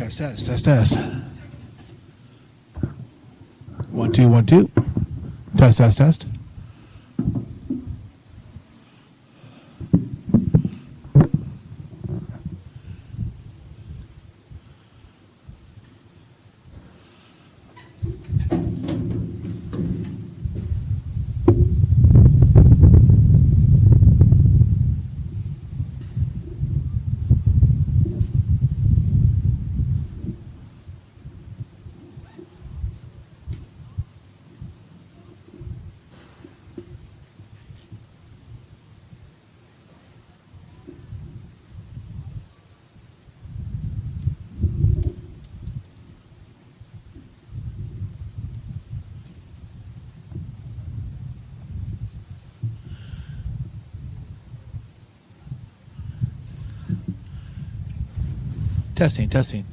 Test, test, test, test. 1 2 1 2. Test, test, test. Testing, testing.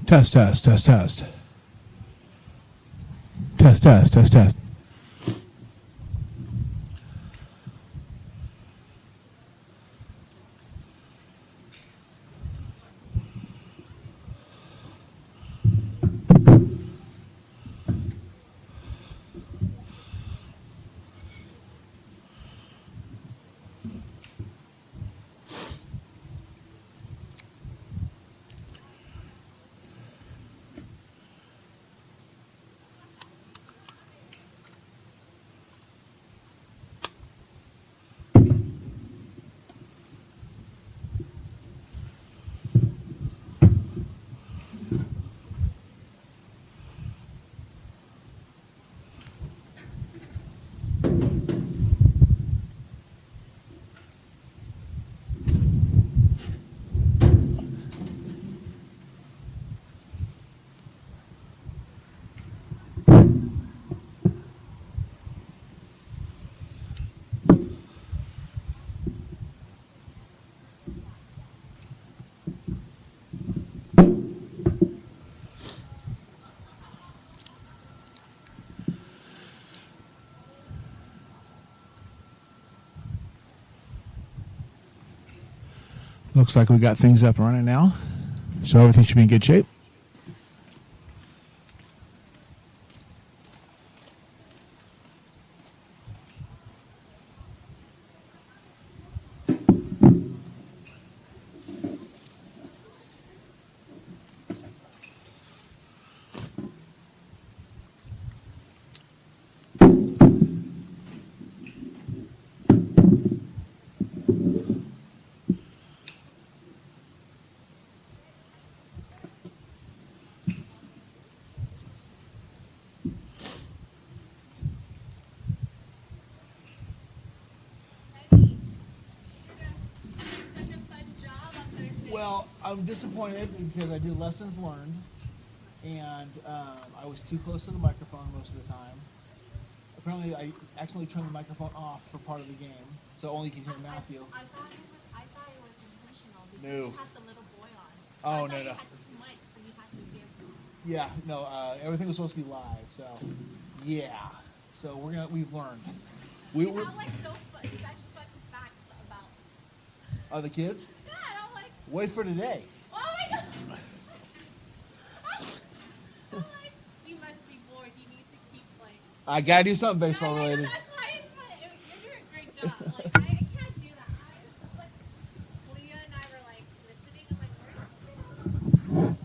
Test, test, test, test. Test, test, test, test. Looks like we got things up and running now, so everything should be in good shape. Well, I'm disappointed because I did lessons learned, and I was too close to the microphone most of the time. Apparently, I accidentally turned the microphone off for part of the game, so only you can hear Matthew. I thought it was intentional because No. you had the little boy on. Oh, I no, thought no. you had two mics, so you had to give. Yeah, no, everything was supposed to be live, so yeah. So we've learned. You have like such fucking facts about. The kids? Yeah, and I'm like, Wait for today. oh my god. I'm like, he must be bored. He needs to keep like. I gotta do something Yeah, baseball I know, related. that's why you're doing a great job. Like I can't do that. Like Leah and I were like listening. I'm like, where is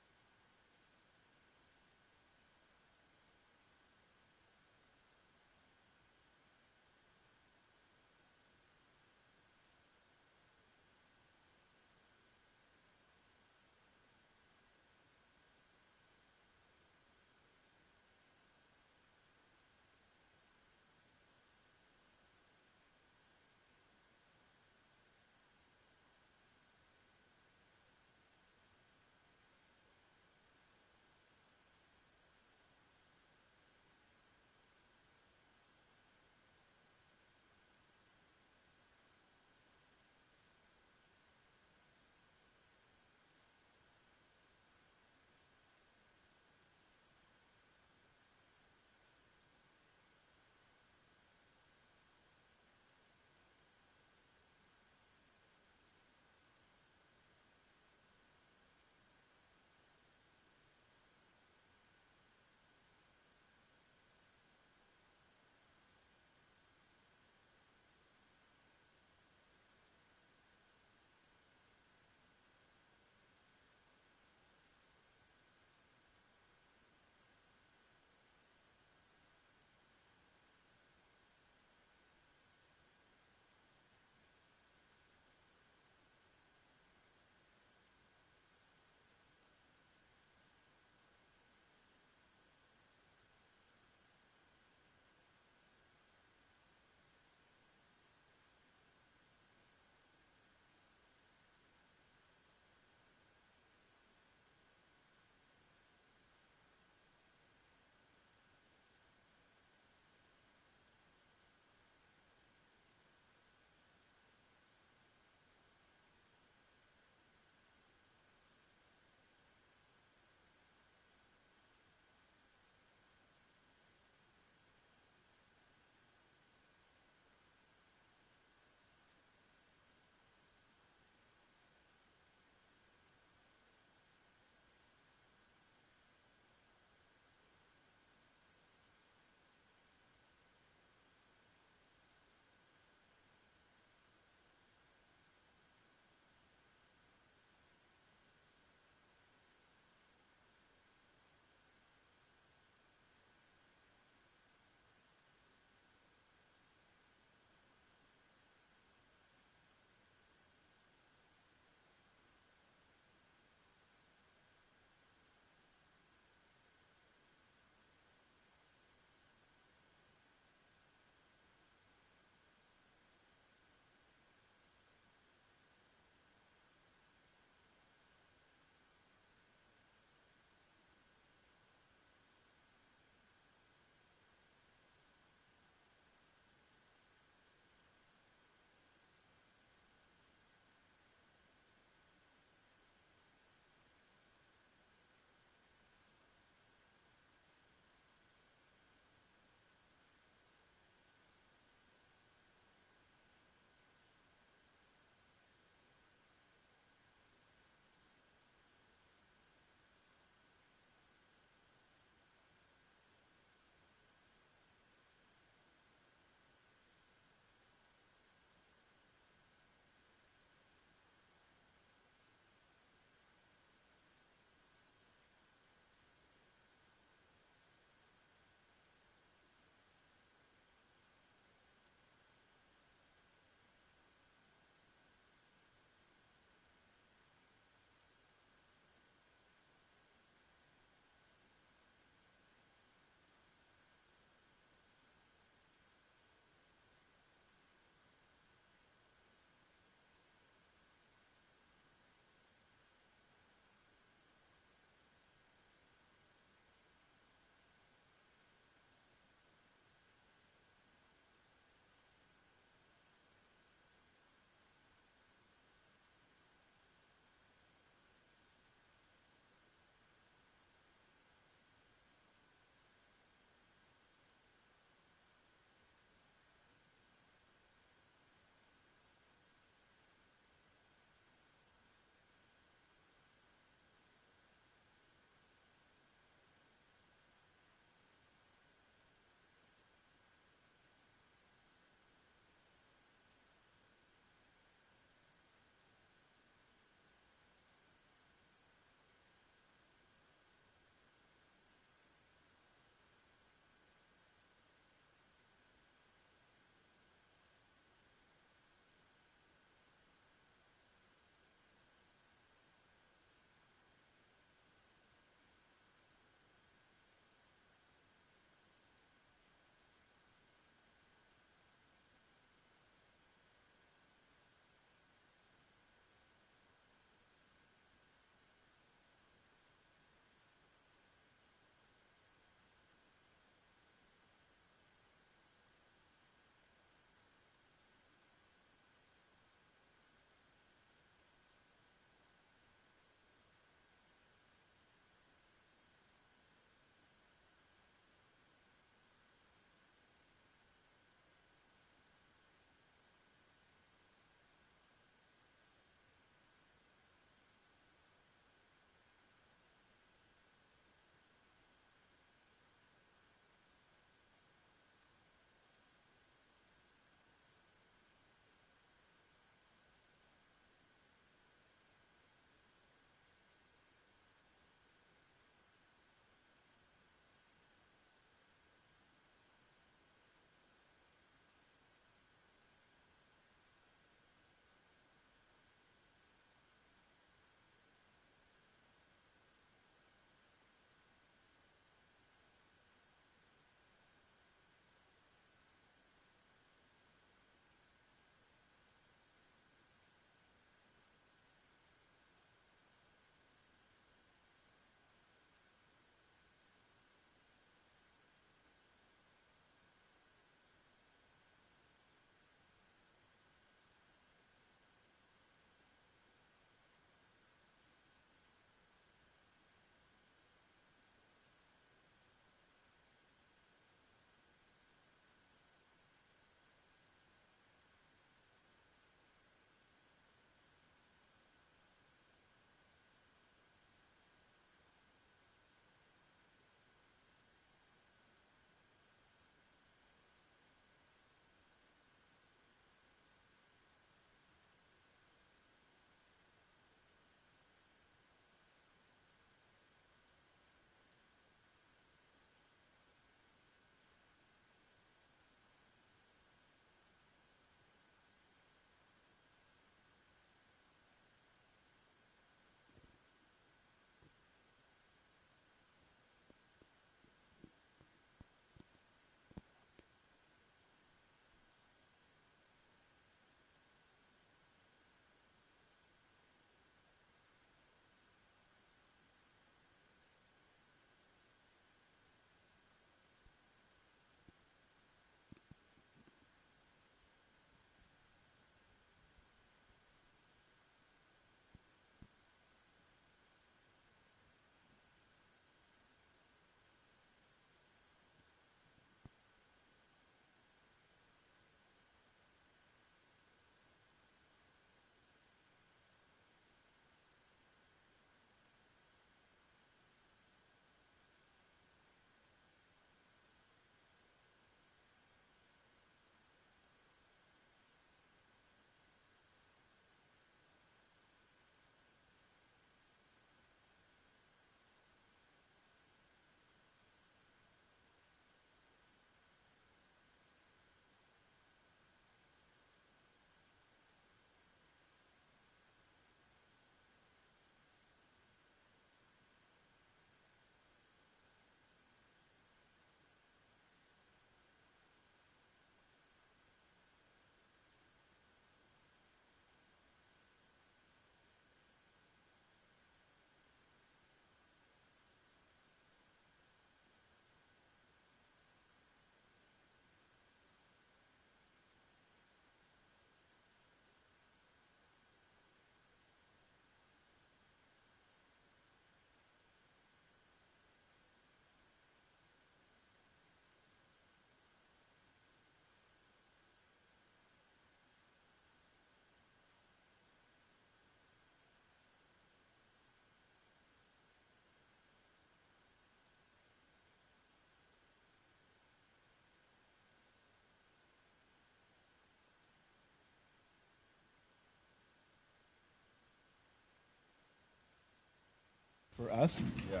For us? Yeah.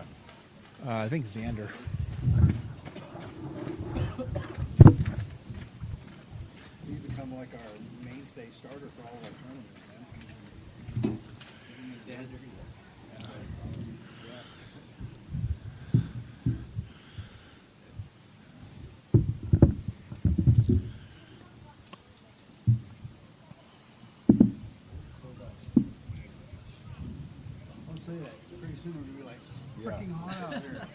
I think Xander. He's become like our mainstay starter for all of our tournaments, man. Xander. I'll say that. Pretty soon we're going to be like, Yeah. freaking hot out here.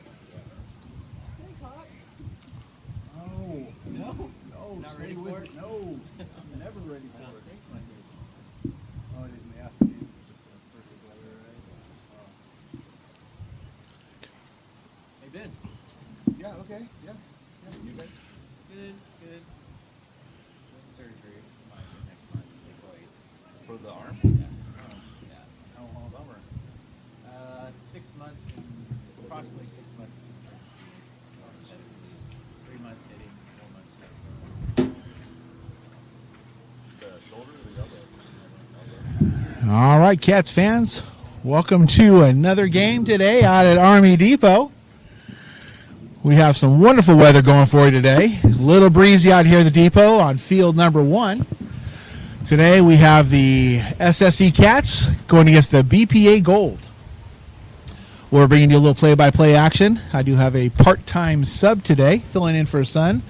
Oh, no. No, Not stay ready with for it. it? No, I'm never ready for it. Oh, it is in the afternoon. It's just perfect weather, right? Hey Ben. Yeah, okay. Yeah. You good? Good, good. Surgery next month, April 8th. For the arm? Yeah. How long bummer? 6 months and approximately 6 months. 3 months hitting, 4 months. The shoulder or the elbow? All right, Cats fans, welcome to another game today out at Army Depot. We have some wonderful weather going for you today. A little breezy out here at the depot on field number 1. Today we have the SSC Cats going against the BPA Gold. We're bringing you a little play-by-play action. I do have a part-time sub today, filling in for his son,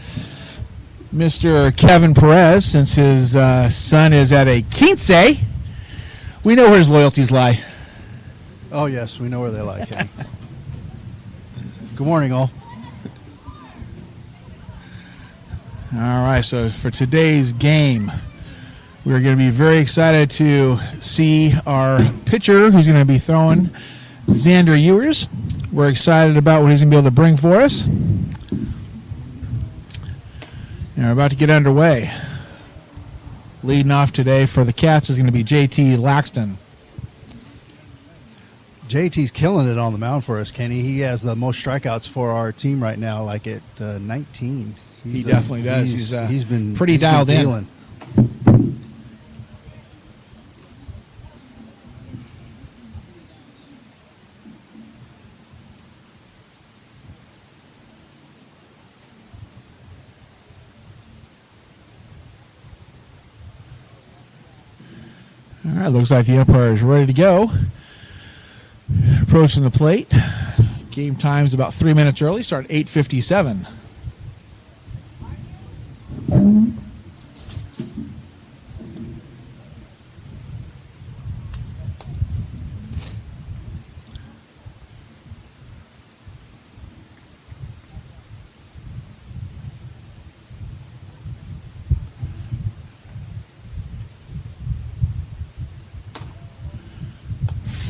Mr. Kevin Perez, since his son is at a quince. We know where his loyalties lie. Oh, yes. We know where they lie, Kenny. Good morning, all. All right, so for today's game, we're going to be very excited to see our pitcher who's going to be throwing, Xander Ewers. We're excited about what he's going to be able to bring for us. And we're about to get underway. Leading off today for the Cats is going to be JT Laxton. JT's killing it on the mound for us, Kenny. He has the most strikeouts for our team right now, like at 19. He definitely does. He's been pretty dialed in. dealing. All right, looks like the umpire is ready to go. Approaching the plate. Game time's about 3 minutes early. Start at 8:57.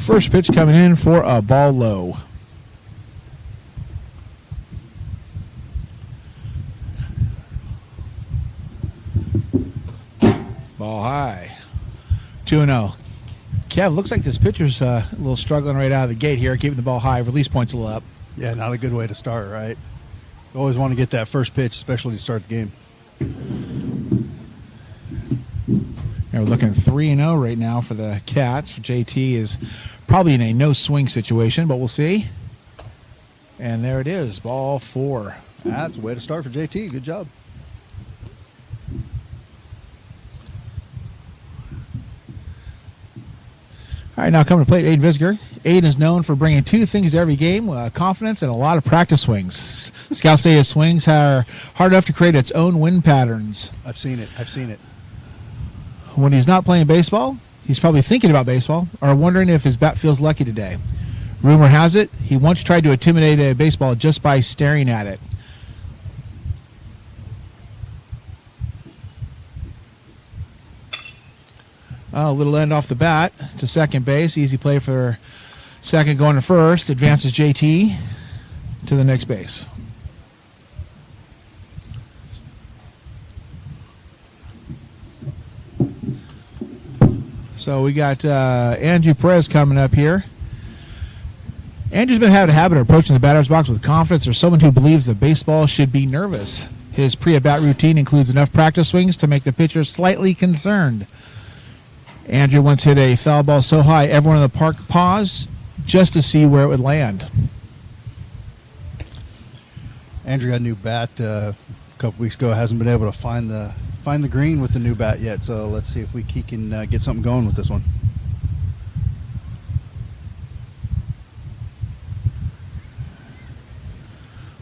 First pitch coming in for a ball low. Ball high. 2-0. Kev, looks like this pitcher's a little struggling right out of the gate here, keeping the ball high. Release point's a little up. Yeah, not a good way to start, right? You always want to get that first pitch, especially to start the game. We're looking 3-0 right now for the Cats. JT is probably in a no-swing situation, but we'll see. And there it is, ball 4. That's a way to start for JT. Good job. All right, now coming to plate, Aiden Visger. Aiden is known for bringing 2 things to every game, confidence and a lot of practice swings. Scouts say his swings are hard enough to create its own wind patterns. I've seen it. When he's not playing baseball, he's probably thinking about baseball or wondering if his bat feels lucky today. Rumor has it, he once tried to intimidate a baseball just by staring at it. A little end off the bat to second base. Easy play for second going to first. Advances JT to the next base. So we got Andrew Perez coming up here. Andrew's been having a habit of approaching the batter's box with confidence or someone who believes the baseball should be nervous. His pre-at-bat routine includes enough practice swings to make the pitcher slightly concerned. Andrew once hit a foul ball so high everyone in the park paused just to see where it would land. Andrew got a new bat a couple weeks ago. Hasn't been able to find the green with the new bat yet. So let's see if he can get something going with this one.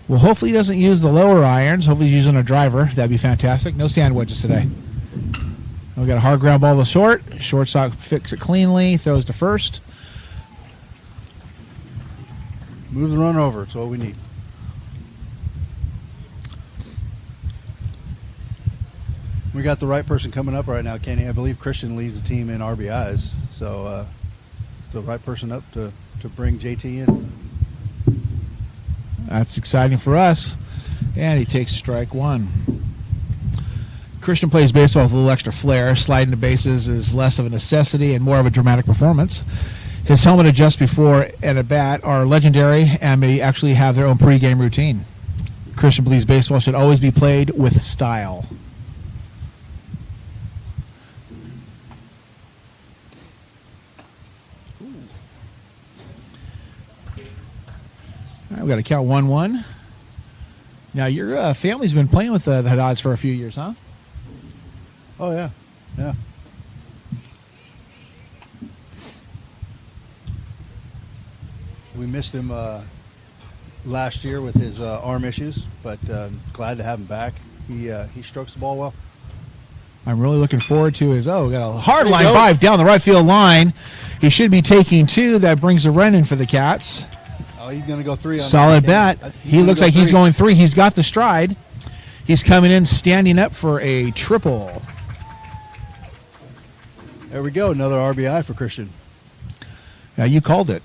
Well, hopefully he doesn't use the lower irons. Hopefully he's using a driver. That'd be fantastic. No sand wedges today. We got a hard ground ball to short. Shortstop fix it cleanly. Throws to first. Move the runner over. That's all we need. We got the right person coming up right now, Kenny. I believe Christian leads the team in RBIs. So it's the right person up to bring JT in. That's exciting for us. And he takes strike one. Christian plays baseball with a little extra flair. Sliding the bases is less of a necessity and more of a dramatic performance. His helmet adjusts before and at bat are legendary and may actually have their own pregame routine. Christian believes baseball should always be played with style. All right, we got to count 1-1. Now, your family's been playing with the Haddads for a few years, huh? Oh, yeah. Yeah. We missed him last year with his arm issues, but glad to have him back. He strokes the ball well. I'm really looking forward to his, we got a hard line drive down the right field line. He should be taking two. That brings a run in for the Cats. Oh, he's going to go three on Solid bat. He looks like he's going three. He's got the stride. He's coming in, standing up for a triple. There we go. Another RBI for Christian. Yeah, you called it.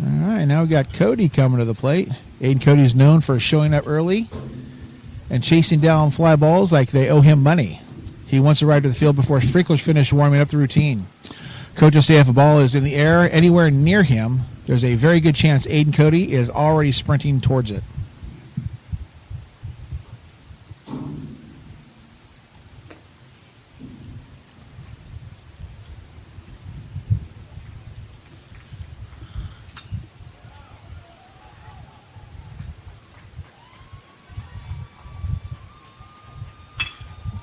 All right, now we got Cody coming to the plate. Aiden Cody's known for showing up early and chasing down fly balls like they owe him money. He wants to ride to the field before sprinklers finish warming up the routine. Coach will say if a ball is in the air anywhere near him, there's a very good chance Aiden Cody is already sprinting towards it.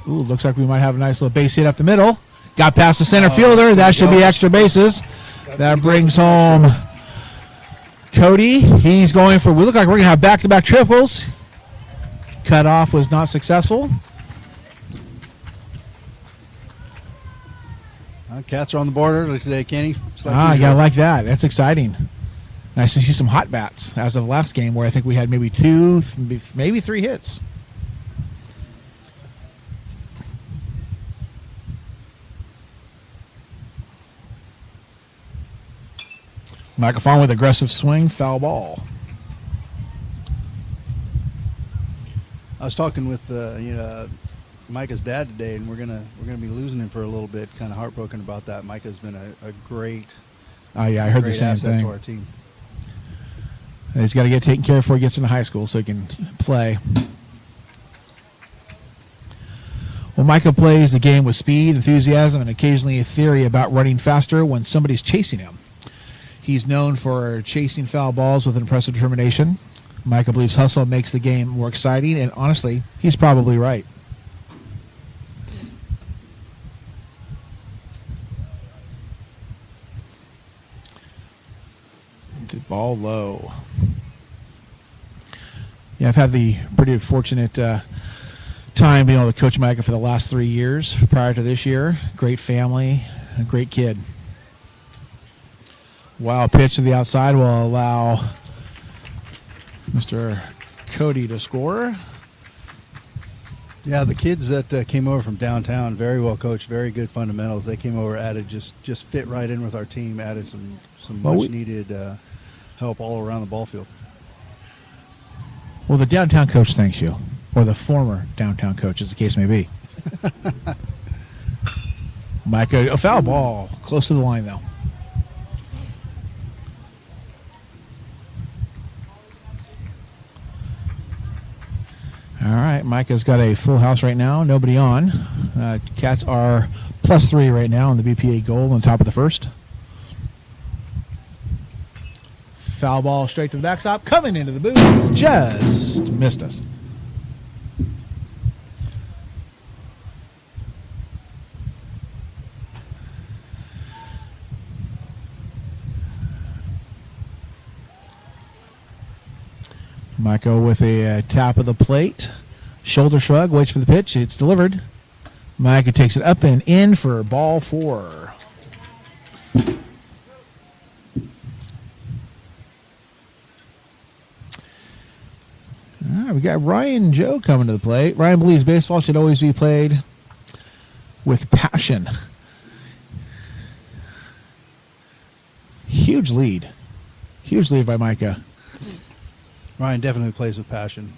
Ooh, looks like we might have a nice little base hit up the middle. Got past the center fielder. That should be extra bases. That brings home Cody. He's going for, we look like we're going to have back-to-back triples. Cutoff was not successful. Cats are on the border today, Kenny. You gotta like that. That's exciting. Nice to see some hot bats as of last game where I think we had maybe two, maybe three hits. Microphone with aggressive swing, foul ball. I was talking with Micah's dad today, and we're gonna be losing him for a little bit. Kind of heartbroken about that. Micah's been a great. Oh yeah, I heard the same asset thing. To our team. He's got to get taken care of before he gets into high school so he can play. Well, Micah plays the game with speed, enthusiasm, and occasionally a theory about running faster when somebody's chasing him. He's known for chasing foul balls with impressive determination. Micah believes hustle makes the game more exciting, and honestly, he's probably right. Ball low. Yeah, I've had the pretty fortunate time being able to coach Micah for the last 3 years prior to this year. Great family, a great kid. Wow, pitch to the outside will allow Mr. Cody to score. Yeah, the kids that came over from downtown, very well coached, very good fundamentals. They came over, added just fit right in with our team, added some much needed help all around the ball field. Well, the downtown coach thanks you, or the former downtown coach, as the case may be. Micah, a foul ball, close to the line though. All right, Micah's got a full house right now. Nobody on. Cats are +3 right now on the BPA Gold on top of the first. Foul ball straight to the backstop. Coming into the booth. Just missed us. Micah with a tap of the plate. Shoulder shrug. Waits for the pitch. It's delivered. Micah takes it up and in for ball 4. All right, we got Ryan Joe coming to the plate. Ryan believes baseball should always be played with passion. Huge lead. Huge lead by Micah. Ryan definitely plays with passion.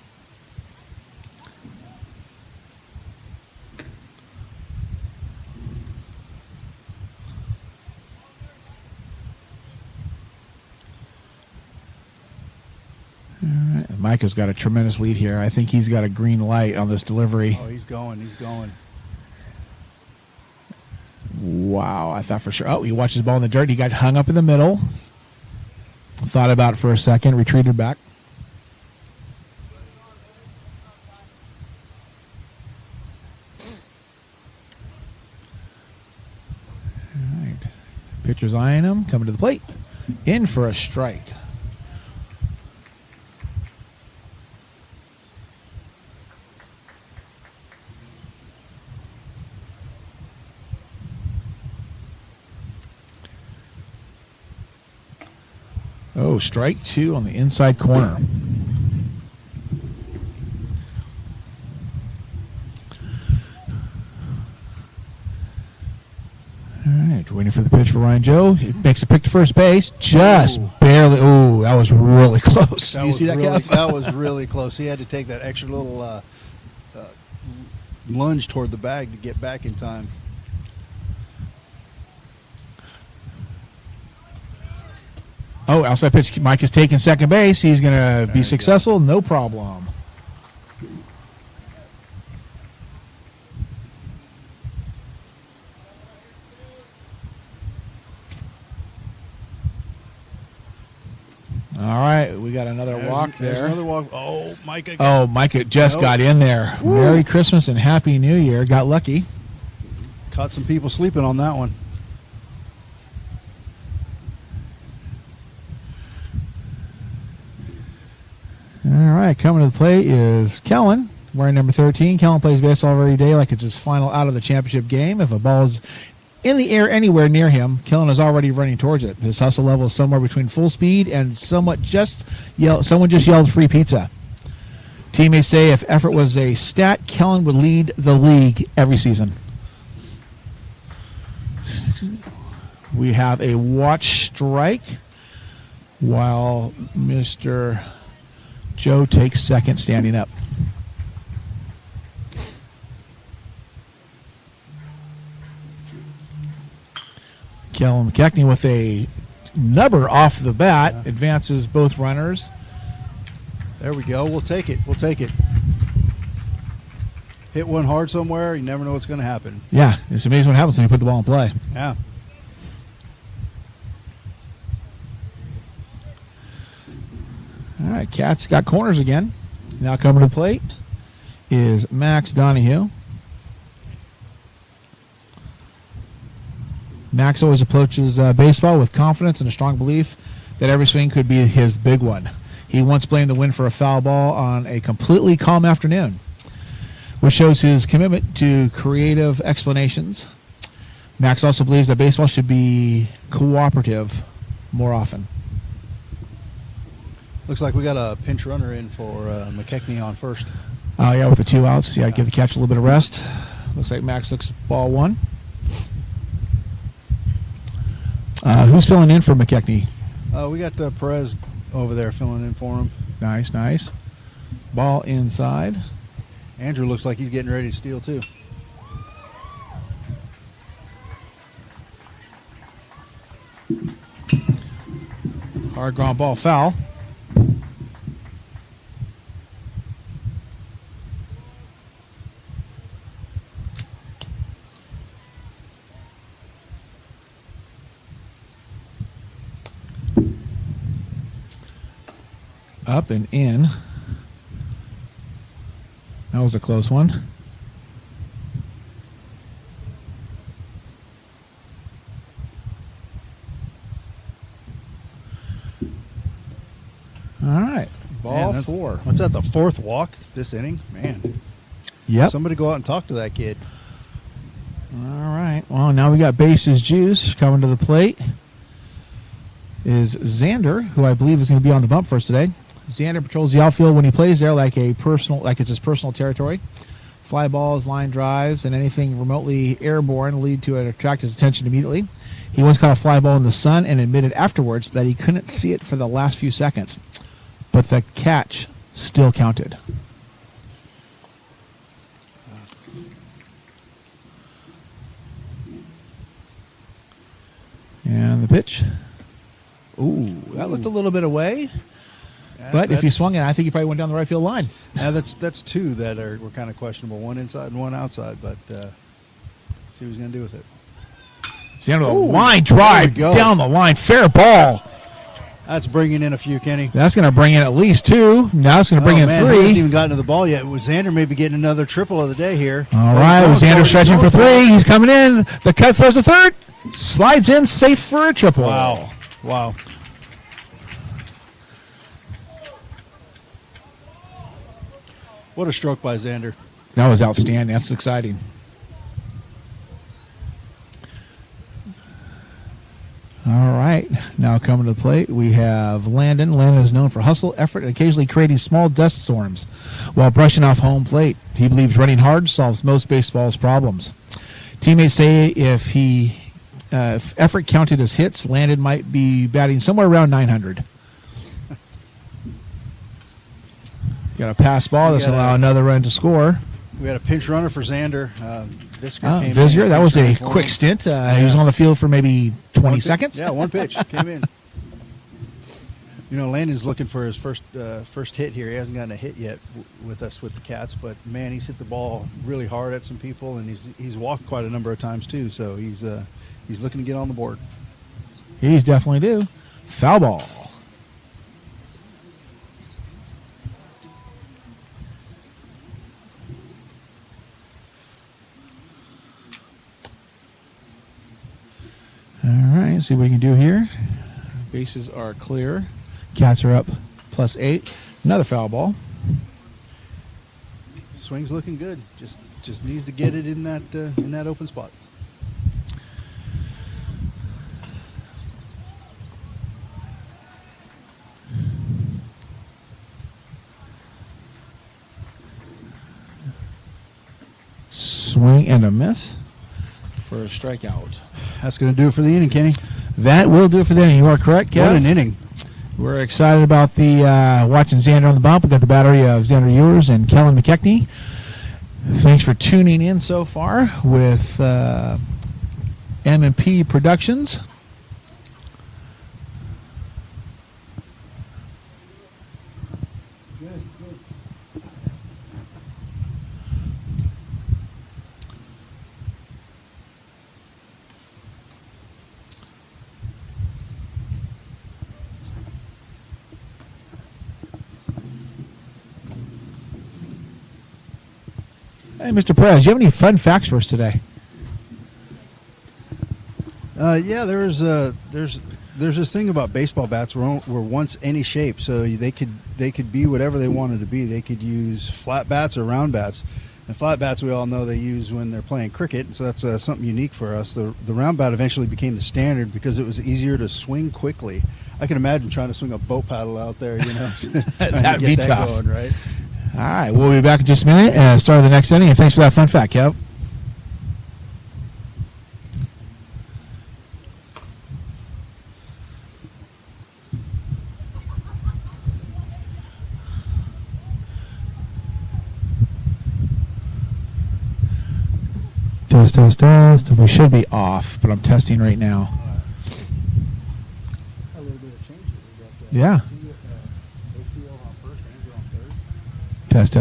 All right. Micah's got a tremendous lead here. I think he's got a green light on this delivery. Oh, he's going. He's going. Wow, I thought for sure. Oh, he watched his ball in the dirt. He got hung up in the middle. Thought about it for a second, retreated back. All right. Pitcher's eyeing him, coming to the plate. In for a strike. Oh, strike 2 on the inside corner. All right, waiting for the pitch for Ryan Joe. He makes a pick to first base. Just barely. Oh, that was really close. That Do you was see that, really, Kev? that was really close. He had to take that extra little lunge toward the bag to get back in time. Oh, outside pitch. Mike is taking second base. He's going to be successful. No problem. All right, we got another walk There's there. another walk. Oh, Micah. Oh, Micah just Nope. got in there. Woo. Merry Christmas and Happy New Year. Got lucky. Caught some people sleeping on that one. All right, coming to the plate is Kellen, wearing number 13. Kellen plays baseball every day like it's his final out of the championship game. If a ball is in the air anywhere near him, Kellen is already running towards it. His hustle level is somewhere between full speed and someone just yelled free pizza. Teammates say if effort was a stat, Kellen would lead the league every season. We have a watch strike while Mr. Joe takes second, standing up. Kellen McKechnie with a nubber off the bat, advances both runners. There we go. We'll take it. We'll take it. Hit one hard somewhere. You never know what's going to happen. Yeah, it's amazing what happens when you put the ball in play. Yeah. All right, Cats got corners again. Now coming to the plate is Max Donahue. Max always approaches baseball with confidence and a strong belief that every swing could be his big one. He once blamed the win for a foul ball on a completely calm afternoon, which shows his commitment to creative explanations. Max also believes that baseball should be cooperative more often. Looks like we got a pinch runner in for McKechnie on first. Oh, yeah, with the 2 outs. Yeah, give the catcher a little bit of rest. Looks like Max looks ball 1. Who's filling in for McKechnie? We got Perez over there filling in for him. Nice, nice. Ball inside. Andrew looks like he's getting ready to steal, too. Hard ground ball foul. Up and in. That was a close one. All right. Ball Man, 4. What's that, the fourth walk this inning? Man. Yep. Somebody go out and talk to that kid. All right. Well, now we got bases juice coming to the plate. Is Xander, who I believe is going to be on the bump for us today. Xander patrols the outfield when he plays there like it's his personal territory. Fly balls, line drives, and anything remotely airborne lead to attract his attention immediately. He once caught a fly ball in the sun and admitted afterwards that he couldn't see it for the last few seconds, but the catch still counted. And the pitch. Ooh, that looked a little bit away. Yeah, But if he swung it, I think he probably went down the right field line. Yeah, that's two that were kind of questionable. One inside and one outside, but see what he's going to do with it. Xander with a Ooh, line there drive we go. down the line. Fair ball. That's bringing in a few, Kenny. That's going to bring in at least 2. Now it's going to bring in man, 3. He hasn't even gotten to the ball yet. Xander may be getting another triple of the day here. All right, Xander stretching for 3. He's coming in. The cut throws to third. Slides in, safe for a triple. Wow. Wow. What a stroke by Xander. That was outstanding. That's exciting. All right. Now coming to the plate, we have Landon. Landon is known for hustle, effort, and occasionally creating small dust storms while brushing off home plate. He believes running hard solves most baseball's problems. Teammates say if effort counted as hits, Landon might be batting somewhere around 900. Got a pass ball. That's allow another run to score. We had a pinch runner for Xander. Visger came Visger, in. that was a Pinch runner for quick him. stint. He was on the field for maybe 20 seconds. Yeah, one pitch came in. You know, Landon's looking for his first hit here. He hasn't gotten a hit yet with us with the Cats, but man, he's hit the ball really hard at some people, and he's walked quite a number of times too. So he's looking to get on the board. He's definitely due. Foul ball. All right, see what we can do here. Bases are clear. Cats are up +8. Another foul ball. Swing's looking good. Just needs to get it in that open spot. Swing and a miss for a strikeout. That's going to do it for the inning, Kenny. That will do it for the inning. You are correct, Kev. What an inning. We're excited about the watching Xander on the bump. We've got the battery of Xander Ewers and Kellen McKechnie. Thanks for tuning in so far with M&P Productions. Hey, Mr. Perez, do you have any fun facts for us today? Yeah, there's this thing about baseball bats were once any shape, so they could be whatever they wanted to be. They could use flat bats or round bats. And flat bats, we all know they use when they're playing cricket, so that's something unique for us. The round bat eventually became the standard because it was easier to swing quickly. I can imagine trying to swing a boat paddle out there, you know, That'd be tough. going, right? All right, we'll be back in just a minute and start the next inning. And thanks for that fun fact, Kev. Test. We should be off, but I'm testing right now. A little bit of change. Yeah. Test.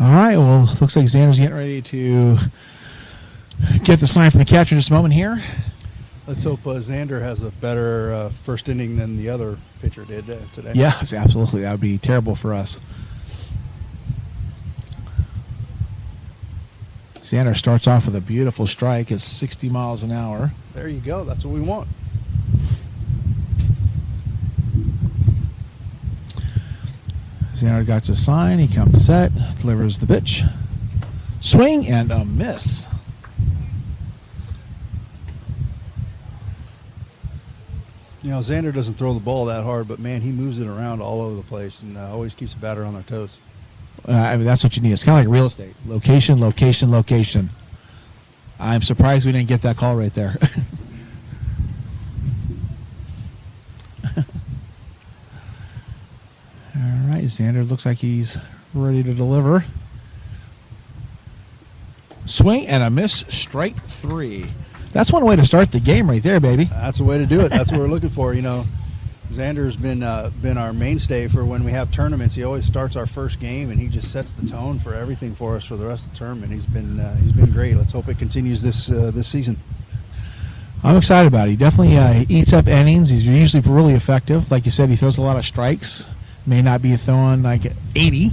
All right. Well, looks like Xander's getting ready to get the sign from the catcher in just a moment here. Let's hope Xander has a better first inning than the other pitcher did today. Yes, absolutely. That would be terrible for us. Xander starts off with a beautiful strike at 60 miles an hour. There you go. That's what we want. Xander got his sign. He comes set, delivers the pitch. Swing and a miss. You know, Xander doesn't throw the ball that hard, but man, he moves it around all over the place and always keeps the batter on their toes. I mean, that's what you need. It's kind of like real estate. Location, location, location. I'm surprised we didn't get that call right there. All right, Xander looks like he's ready to deliver. Swing and a miss, strike 3. That's one way to start the game right there, baby. That's the way to do it. That's what we're looking for. You know, Xander's been our mainstay for when we have tournaments. He always starts our first game, and he just sets the tone for everything for us for the rest of the tournament. He's been great. Let's hope it continues this season. I'm excited about it. He definitely eats up innings. He's usually really effective. Like you said, he throws a lot of strikes. May not be throwing like 80,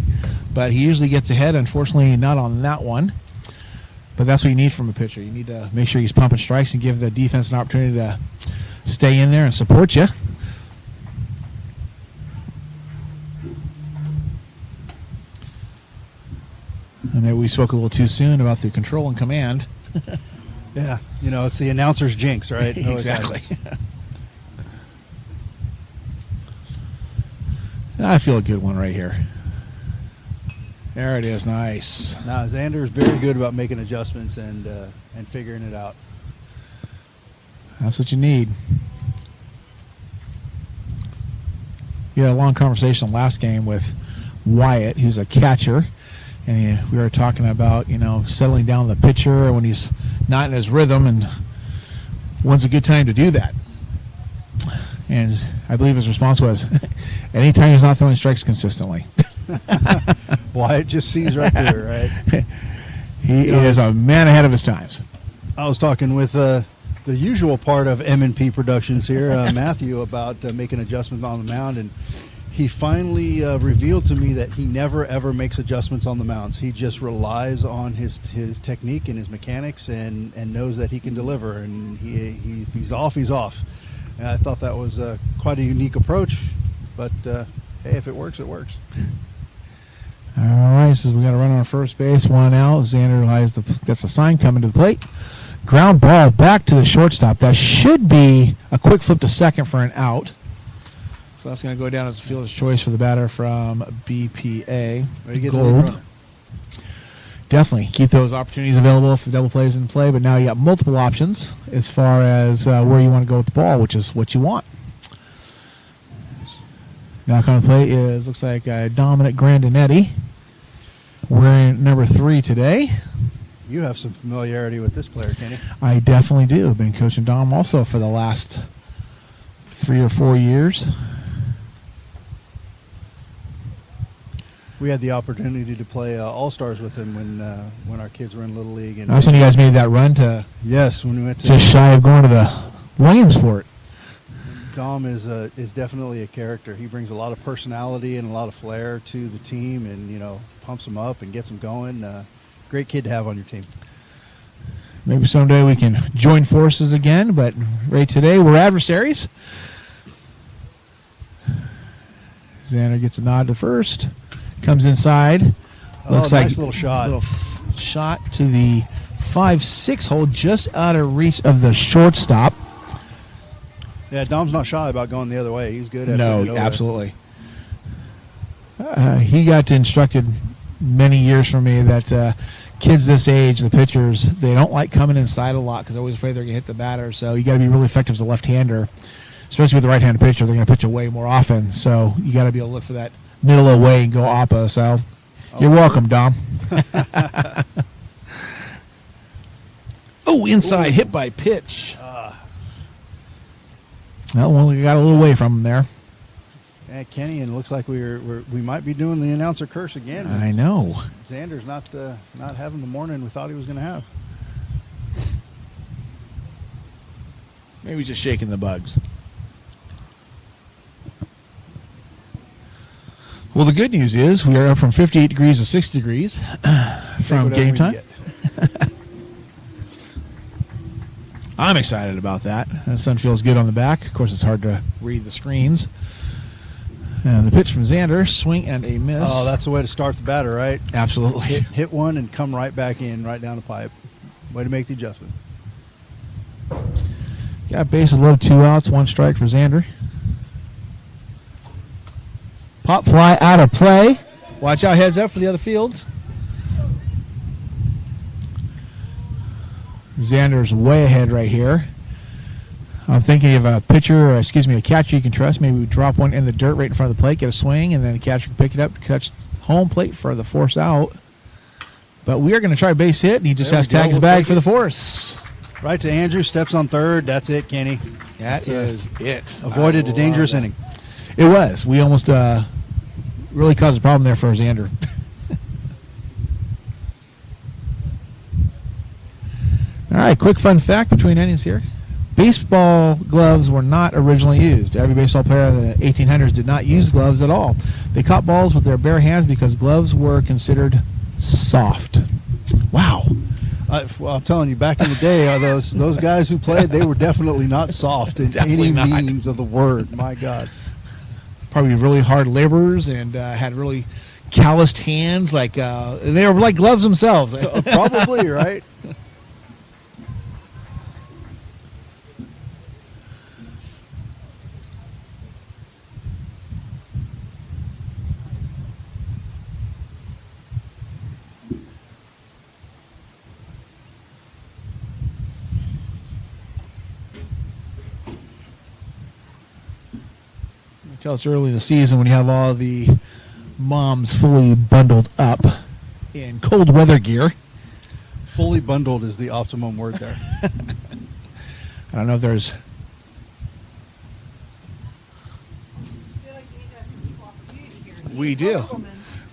but he usually gets ahead. Unfortunately, not on that one. But that's what you need from a pitcher. You need to make sure he's pumping strikes and give the defense an opportunity to stay in there and support you. And maybe we spoke a little too soon about the control and command. Yeah, you know, it's the announcer's jinx, right? It always Exactly. happens. I feel a good one right here. There it is. Nice. Now, Xander's very good about making adjustments and figuring it out. That's what you need. We had a long conversation last game with Wyatt, who's a catcher, and we were talking about, you know, settling down the pitcher when he's not in his rhythm, and when's a good time to do that. And I believe his response was, anytime he's not throwing strikes consistently. Wyatt just sees right there, right? He is a man ahead of his times. I was talking with the usual part of M&P Productions here, Matthew, about making adjustments on the mound, and he finally revealed to me that he never ever makes adjustments on the mounds. He just relies on his technique and his mechanics, and knows that he can deliver. And he's off, he's off. And I thought that was quite a unique approach, but hey, if it works, it works. All right, so we got to run on first base, 1 out. Xander gets a sign coming to the plate. Ground ball back to the shortstop. That should be a quick flip to second for an out. So that's going to go down as a fielder's choice for the batter from BPA Gold. Definitely keep those opportunities available if the double play is in play, but now you got multiple options as far as where you want to go with the ball, which is what you want. Now coming to play looks like Dominic Grandinetti. Wearing number 3 today. You have some familiarity with this player, Kenny. I definitely do. I've been coaching Dom also for the last 3 or 4 years. We had the opportunity to play All-Stars with him when our kids were in Little League. And That's when you guys made that run to yes, when we went to just shy of going to the Williamsport. Dom is definitely a character. He brings a lot of personality and a lot of flair to the team, and you know, pumps them up and gets them going. Great kid to have on your team. Maybe someday we can join forces again, but right today we're adversaries. Xander gets a nod to first. Comes inside. Looks like nice little shot. Shot to the 5-6 hole, just out of reach of the shortstop. Yeah, Dom's not shy about going the other way. He's good at it. No, absolutely. He got instructed many years from me that kids this age, the pitchers, they don't like coming inside a lot because they're always afraid they're going to hit the batter. So you got to be really effective as a left-hander, especially with the right-handed pitcher. They're going to pitch away more often. So you got to be able to look for that middle away and go oppa. So you're welcome, Dom. Oh, inside, hit by pitch. Well, we got a little away from him there. Kenny, and it looks like we might be doing the announcer curse again. I know. Xander's not having the morning we thought he was going to have. Maybe just shaking the bugs. Well, the good news is we are up from 58 degrees to 60 degrees from game time. I'm excited about that. The sun feels good on the back. Of course, it's hard to read the screens. And the pitch from Xander, swing and a miss. Oh, that's the way to start the batter, right? Absolutely. Hit one and come right back in, right down the pipe. Way to make the adjustment. Got bases loaded, 2 outs, 1 strike for Xander. Pop fly out of play. Watch out, heads up for the other field. Xander's way ahead right here. I'm thinking of a catcher you can trust. Maybe we drop one in the dirt right in front of the plate, get a swing, and then the catcher can pick it up, catch home plate for the force out. But we are going to try a base hit, and he just has to tag his bag for the force. Right to Andrew, steps on third. That's it, Kenny. That is it. Avoided a dangerous inning. It was. We almost really caused a problem there for Xander. All right, quick fun fact between innings here. Baseball gloves were not originally used. Every baseball player in the 1800s did not use gloves at all. They caught balls with their bare hands because gloves were considered soft. Wow. Well, I'm telling you, back in the day, those guys who played, they were definitely not soft in any means of the word. My God. Probably really hard laborers and had really calloused hands. Like they were like gloves themselves. Probably, right? Tell us early in the season when you have all the moms fully bundled up in cold weather gear. Fully bundled is the optimum word there. I don't know if there's... We do.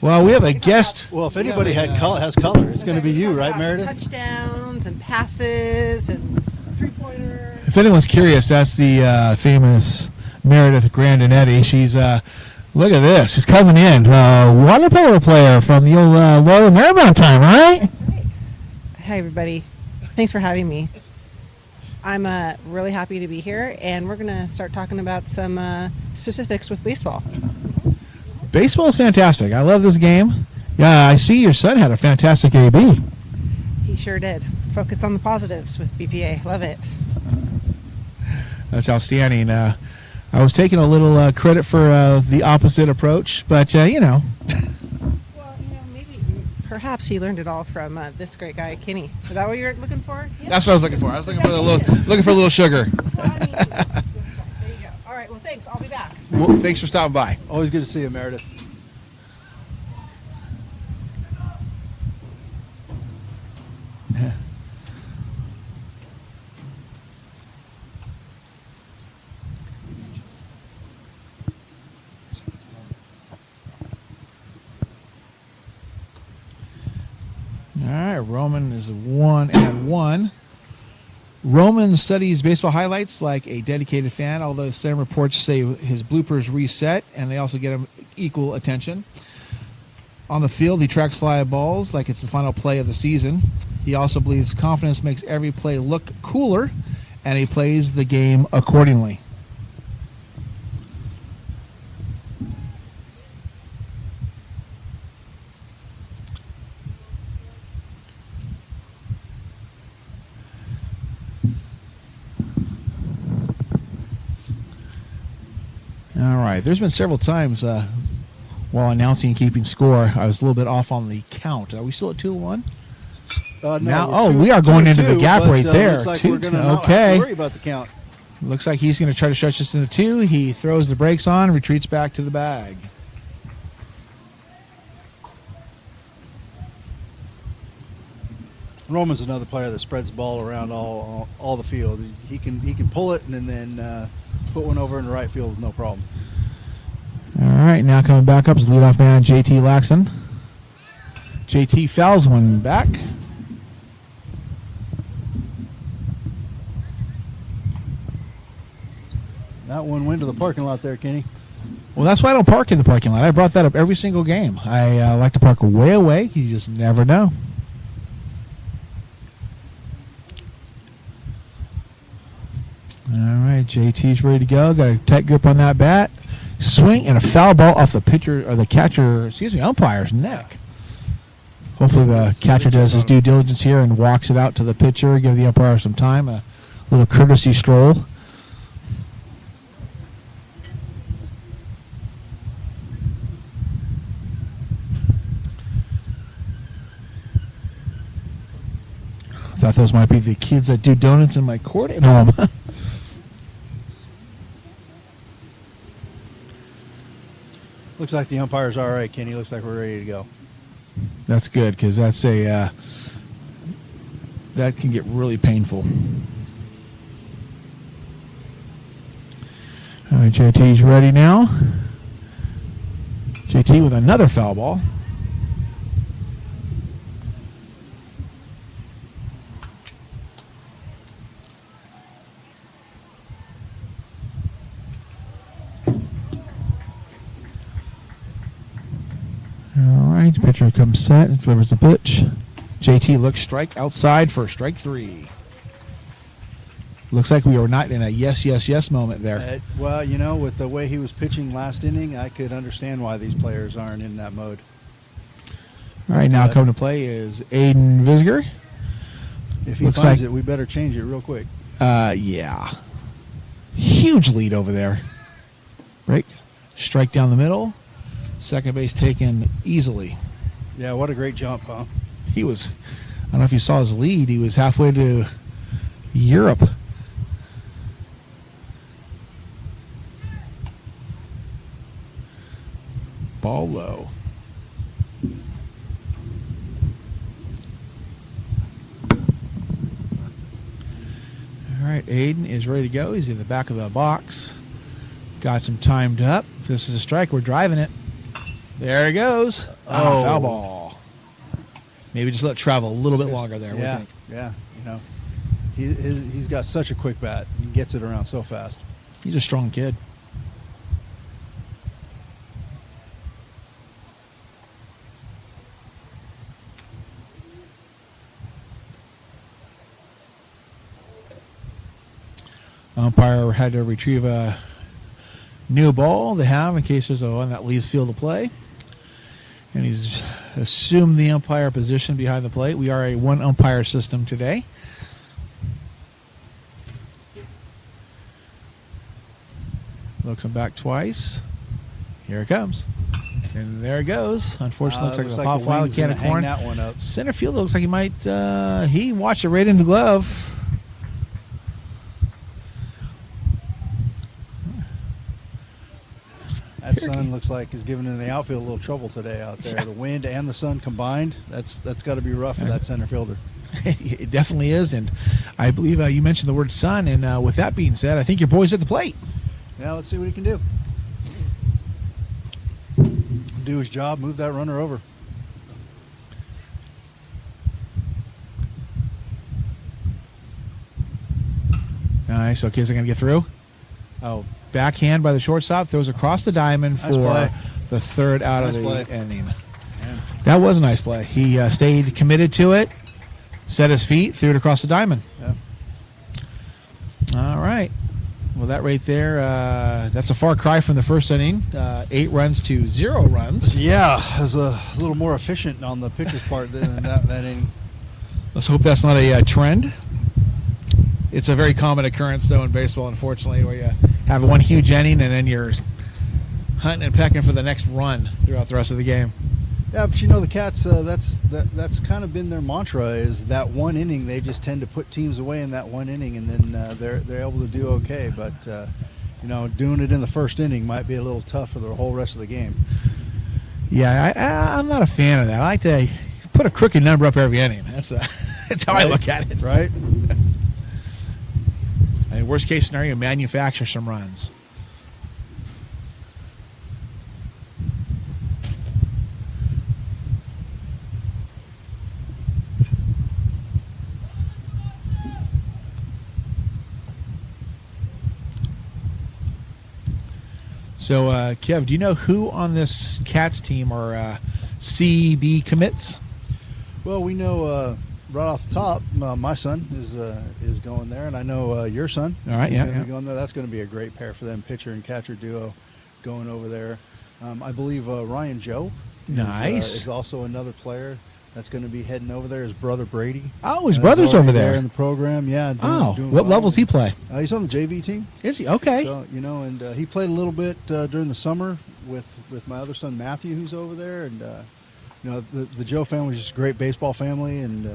Well, we have a guest. Well, if anybody has color, it's going to be you, right, Meredith? Touchdowns and passes and three-pointers. If anyone's curious, that's the famous Meredith Grandinetti. She's look at this. She's coming in. Water polo player from the old Loyola Marymount time, right? That's right. Hi, everybody. Thanks for having me. I'm really happy to be here, and we're going to start talking about some specifics with baseball. Baseball is fantastic. I love this game. Yeah, I see your son had a fantastic AB. He sure did. Focus on the positives with BPA. Love it. That's outstanding. I was taking a little credit for the opposite approach, but you know. Well, maybe perhaps he learned it all from this great guy, Kenny. Is that what you're looking for? Yeah. That's what I was looking for. I was looking for a little sugar. Well, there you go. All right. Well, thanks. I'll be back. Well, thanks for stopping by. Always good to see you, Meredith. All right, Roman is 1-1. Roman studies baseball highlights like a dedicated fan, although some reports say his bloopers reset, and they also get him equal attention. On the field, he tracks fly balls like it's the final play of the season. He also believes confidence makes every play look cooler, and he plays the game accordingly. All right. There's been several times while announcing and keeping score, I was a little bit off on the count. Are we still at 2-1? No, now, we are going into the gap right there. Looks like we're going to not have to worry about the count. Looks like he's going to try to stretch this into 2. He throws the brakes on, retreats back to the bag. Roman's another player that spreads the ball around all the field. He can pull it and then put one over in the right field with no problem. right, now coming back up is leadoff man JT Laxon. JT fouls one back. That one went to the parking lot there, Kenny. Well, that's why I don't park in the parking lot. I brought that up every single game. I like to park way away. You just never know. All right, JT's ready to go. Got a tight grip on that bat. Swing and a foul ball off the pitcher or the catcher, umpire's neck. Hopefully the catcher does his due diligence here and walks it out to the pitcher, give the umpire some time, a little courtesy stroll. Thought those might be the kids that do donuts in my court at home. Looks like the umpire's all right, Kenny. Looks like we're ready to go. That's good because that's that can get really painful. All right, JT's ready now. JT with another foul ball. All right, pitcher comes set and delivers the pitch. JT looks strike outside for strike 3. Looks like we were not in a yes, yes, yes moment there. Well, with the way he was pitching last inning, I could understand why these players aren't in that mode. All right, now coming to play is Aiden Visger. If he finds it, we better change it real quick. Yeah. Huge lead over there. Break. Strike down the middle. Second base taken easily. Yeah, what a great jump, huh? He was, I don't know if you saw his lead, he was halfway to Europe. Ball low. All right, Aiden is ready to go. He's in the back of the box. Got some timed up. If this is a strike, we're driving it. There it goes. Foul ball. Maybe just let it travel a little bit longer there. Yeah, yeah. He's got such a quick bat. He gets it around so fast. He's a strong kid. Umpire had to retrieve a new ball they have in case there's one that leaves field of play. And he's assumed the umpire position behind the plate. We are a one umpire system today. Looks him back twice. Here it comes. And there it goes. Unfortunately, looks like a pop fly can of corn. That one up. Center field looks like he might, he watched it right into glove. That sun looks like is giving the outfield a little trouble today out there. Yeah. The wind and the sun combined, that's got to be rough for that center fielder. It definitely is, and I believe you mentioned the word sun, and with that being said, I think your boy's at the plate. Yeah, let's see what he can do. Do his job, move that runner over. Nice. Okay, is it going to get through? Oh, backhand by the shortstop, throws across the diamond for the third out of the inning. Man. That was a nice play. He stayed committed to it, set his feet, threw it across the diamond. Yeah. All right. Well, that right there, that's a far cry from the first inning. 8 runs to 0 runs. Yeah, it was a little more efficient on the pitcher's part than that inning. Let's hope that's not a trend. It's a very common occurrence, though, in baseball, unfortunately, where you have one huge inning and then you're hunting and pecking for the next run throughout the rest of the game. Yeah, but the Cats, that's kind of been their mantra, is that one inning. They just tend to put teams away in that one inning, and then they're able to do okay. But doing it in the first inning might be a little tough for the whole rest of the game. Yeah, I'm not a fan of that. I like to put a crooked number up every inning. That's how I look at it. Right. And worst case scenario, manufacture some runs. So, Kev, do you know who on this Cats team are CB commits? Well, we know right off the top, my son is going there, and I know your son All right, is yeah, going to yeah. be going there. That's going to be a great pair for them, pitcher and catcher duo, going over there. I believe Ryan Joe is also another player that's going to be heading over there. His brother Brady. Oh, his brother's over there in the program. Yeah. Doing what well. levels he play? He's on the JV team. Is he? Okay. So, and he played a little bit during the summer with my other son Matthew, who's over there, and the Joe family is just a great baseball family, and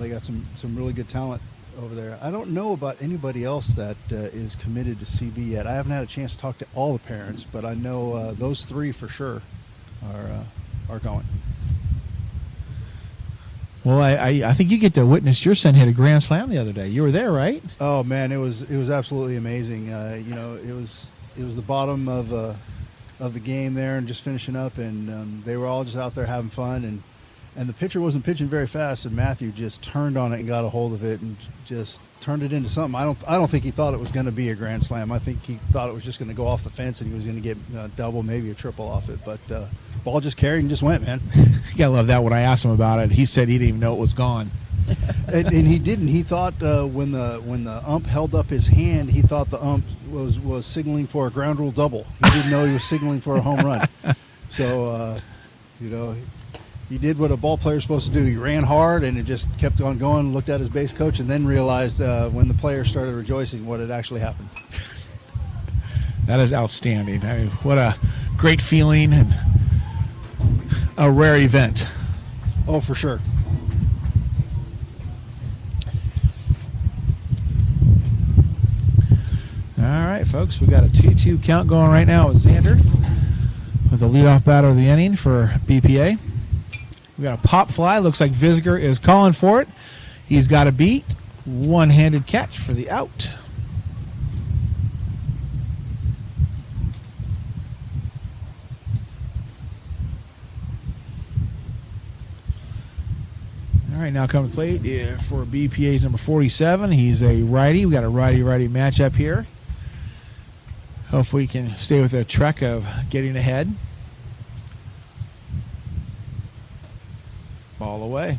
they got some really good talent over there. I don't know about anybody else that is committed to CB yet. I haven't had a chance to talk to all the parents, but I know those three for sure are going. Well, I think you get to witness your son hit a grand slam the other day. You were there, right? Oh man, it was absolutely amazing. It was the bottom of the game there, and just finishing up, and they were all just out there having fun, and the pitcher wasn't pitching very fast, and Matthew just turned on it and got a hold of it and just turned it into something. I don't think he thought it was going to be a grand slam. I think he thought it was just going to go off the fence and he was going to get a double, maybe a triple off it. But ball just carried and just went, man. You gotta love that. When I asked him about it, he said he didn't even know it was gone. and he didn't. He thought when the ump held up his hand, he thought the ump was signaling for a ground rule double. He didn't know he was signaling for a home run. So he did what a ball player is supposed to do. He ran hard, and it just kept on going. Looked at his base coach, and then realized when the players started rejoicing what had actually happened. That is outstanding. I mean, what a great feeling and a rare event. Oh, for sure. All right, folks, we got a 2-2 count going right now with Xander with the leadoff batter of the inning for BPA. We got a pop fly. Looks like Visger is calling for it. He's got a beat. One-handed catch for the out. All right, now coming to plate for BPA's number 47. He's a righty. We got a righty-righty matchup here. Hopefully he can stay with a trek of getting ahead. Ball away.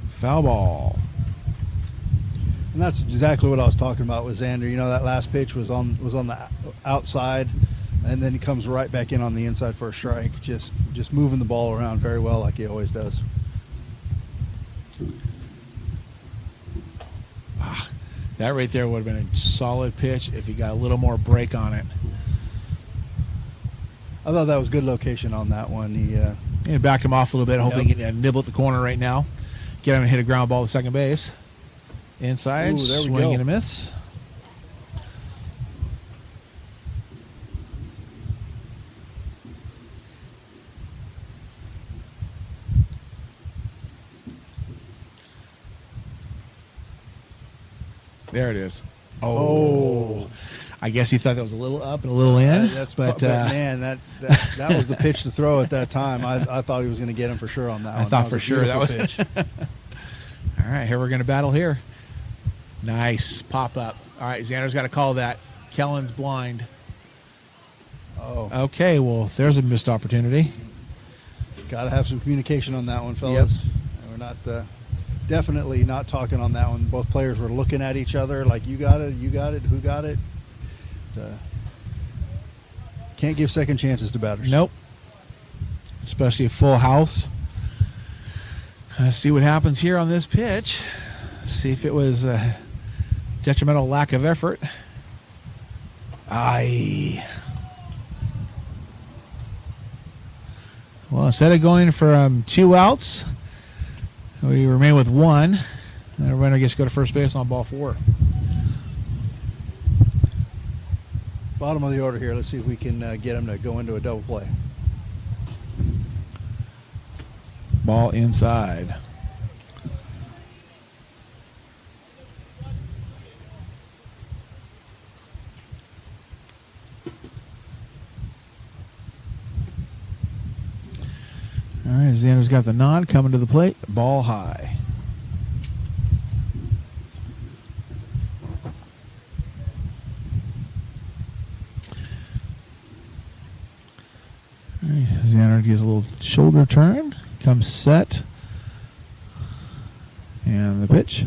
Foul ball. And that's exactly what I was talking about with Xander. That last pitch was on the outside, and then he comes right back in on the inside for a strike. Just moving the ball around very well, like he always does. That right there would have been a solid pitch if he got a little more break on it. I thought that was good location on that one. He backed him off a little bit, hoping he can nibble at the corner right now. Get him and hit a ground ball to second base. Inside, Ooh, there we swing go. and a miss. There it is. Oh. I guess he thought that was a little up and a little in. But man, that was the pitch to throw at that time. I thought he was going to get him for sure on that one. I thought that for was a sure that was beautiful pitch. All right, here we're going to battle here. Nice pop up. All right, Xander's got to call that. Kellen's blind. Oh, Okay, well, there's a missed opportunity. got to have some communication on that one, fellas. We're not definitely not talking on that one. Both players were looking at each other like, you got it, who got it. Can't give second chances to batters. Nope. Especially a full house. Let's see what happens here on this pitch. See if it was a detrimental lack of effort. Well, instead of going for 2 outs, we remain with 1. And the runner gets to go to first base on ball 4. Bottom of the order here. Let's see if we can get him to go into a double play. Ball inside. Xander's got the nod, coming to the plate, ball high. All right, Xander gives a little shoulder turn, comes set, and the pitch.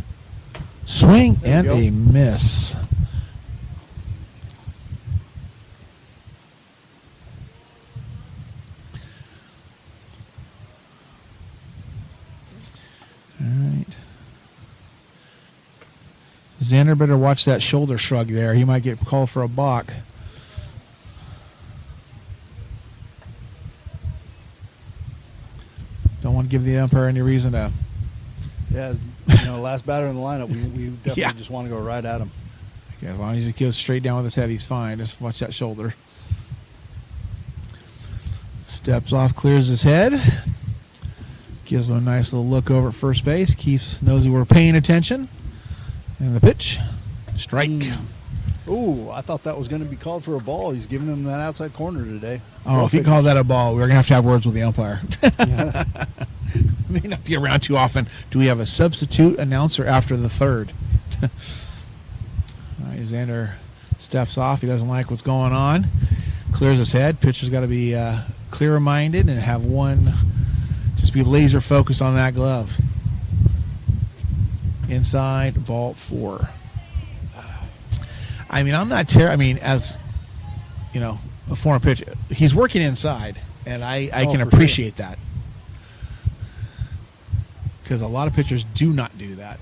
Swing and a miss. All right. Xander better watch that shoulder shrug there. He might get called for a balk. Don't want to give the umpire any reason to. Yeah, last batter in the lineup, we definitely just want to go right at him. Okay, as long as he goes straight down with his head, he's fine. Just watch that shoulder. Steps off, clears his head. Gives him a nice little look over at first base. Knows we're paying attention. And the pitch. Strike. Ooh, I thought that was going to be called for a ball. He's giving him that outside corner today. Oh, if he called that a ball, we're going to have words with the umpire. May not be around too often. Do we have a substitute announcer after the third? All right, Xander steps off. He doesn't like what's going on. Clears his head. Pitcher's got to be clear-minded and have one, just be laser focused on that glove. Inside, ball 4. I mean, I'm not as a former pitcher, he's working inside, and I can appreciate that. Because a lot of pitchers do not do that.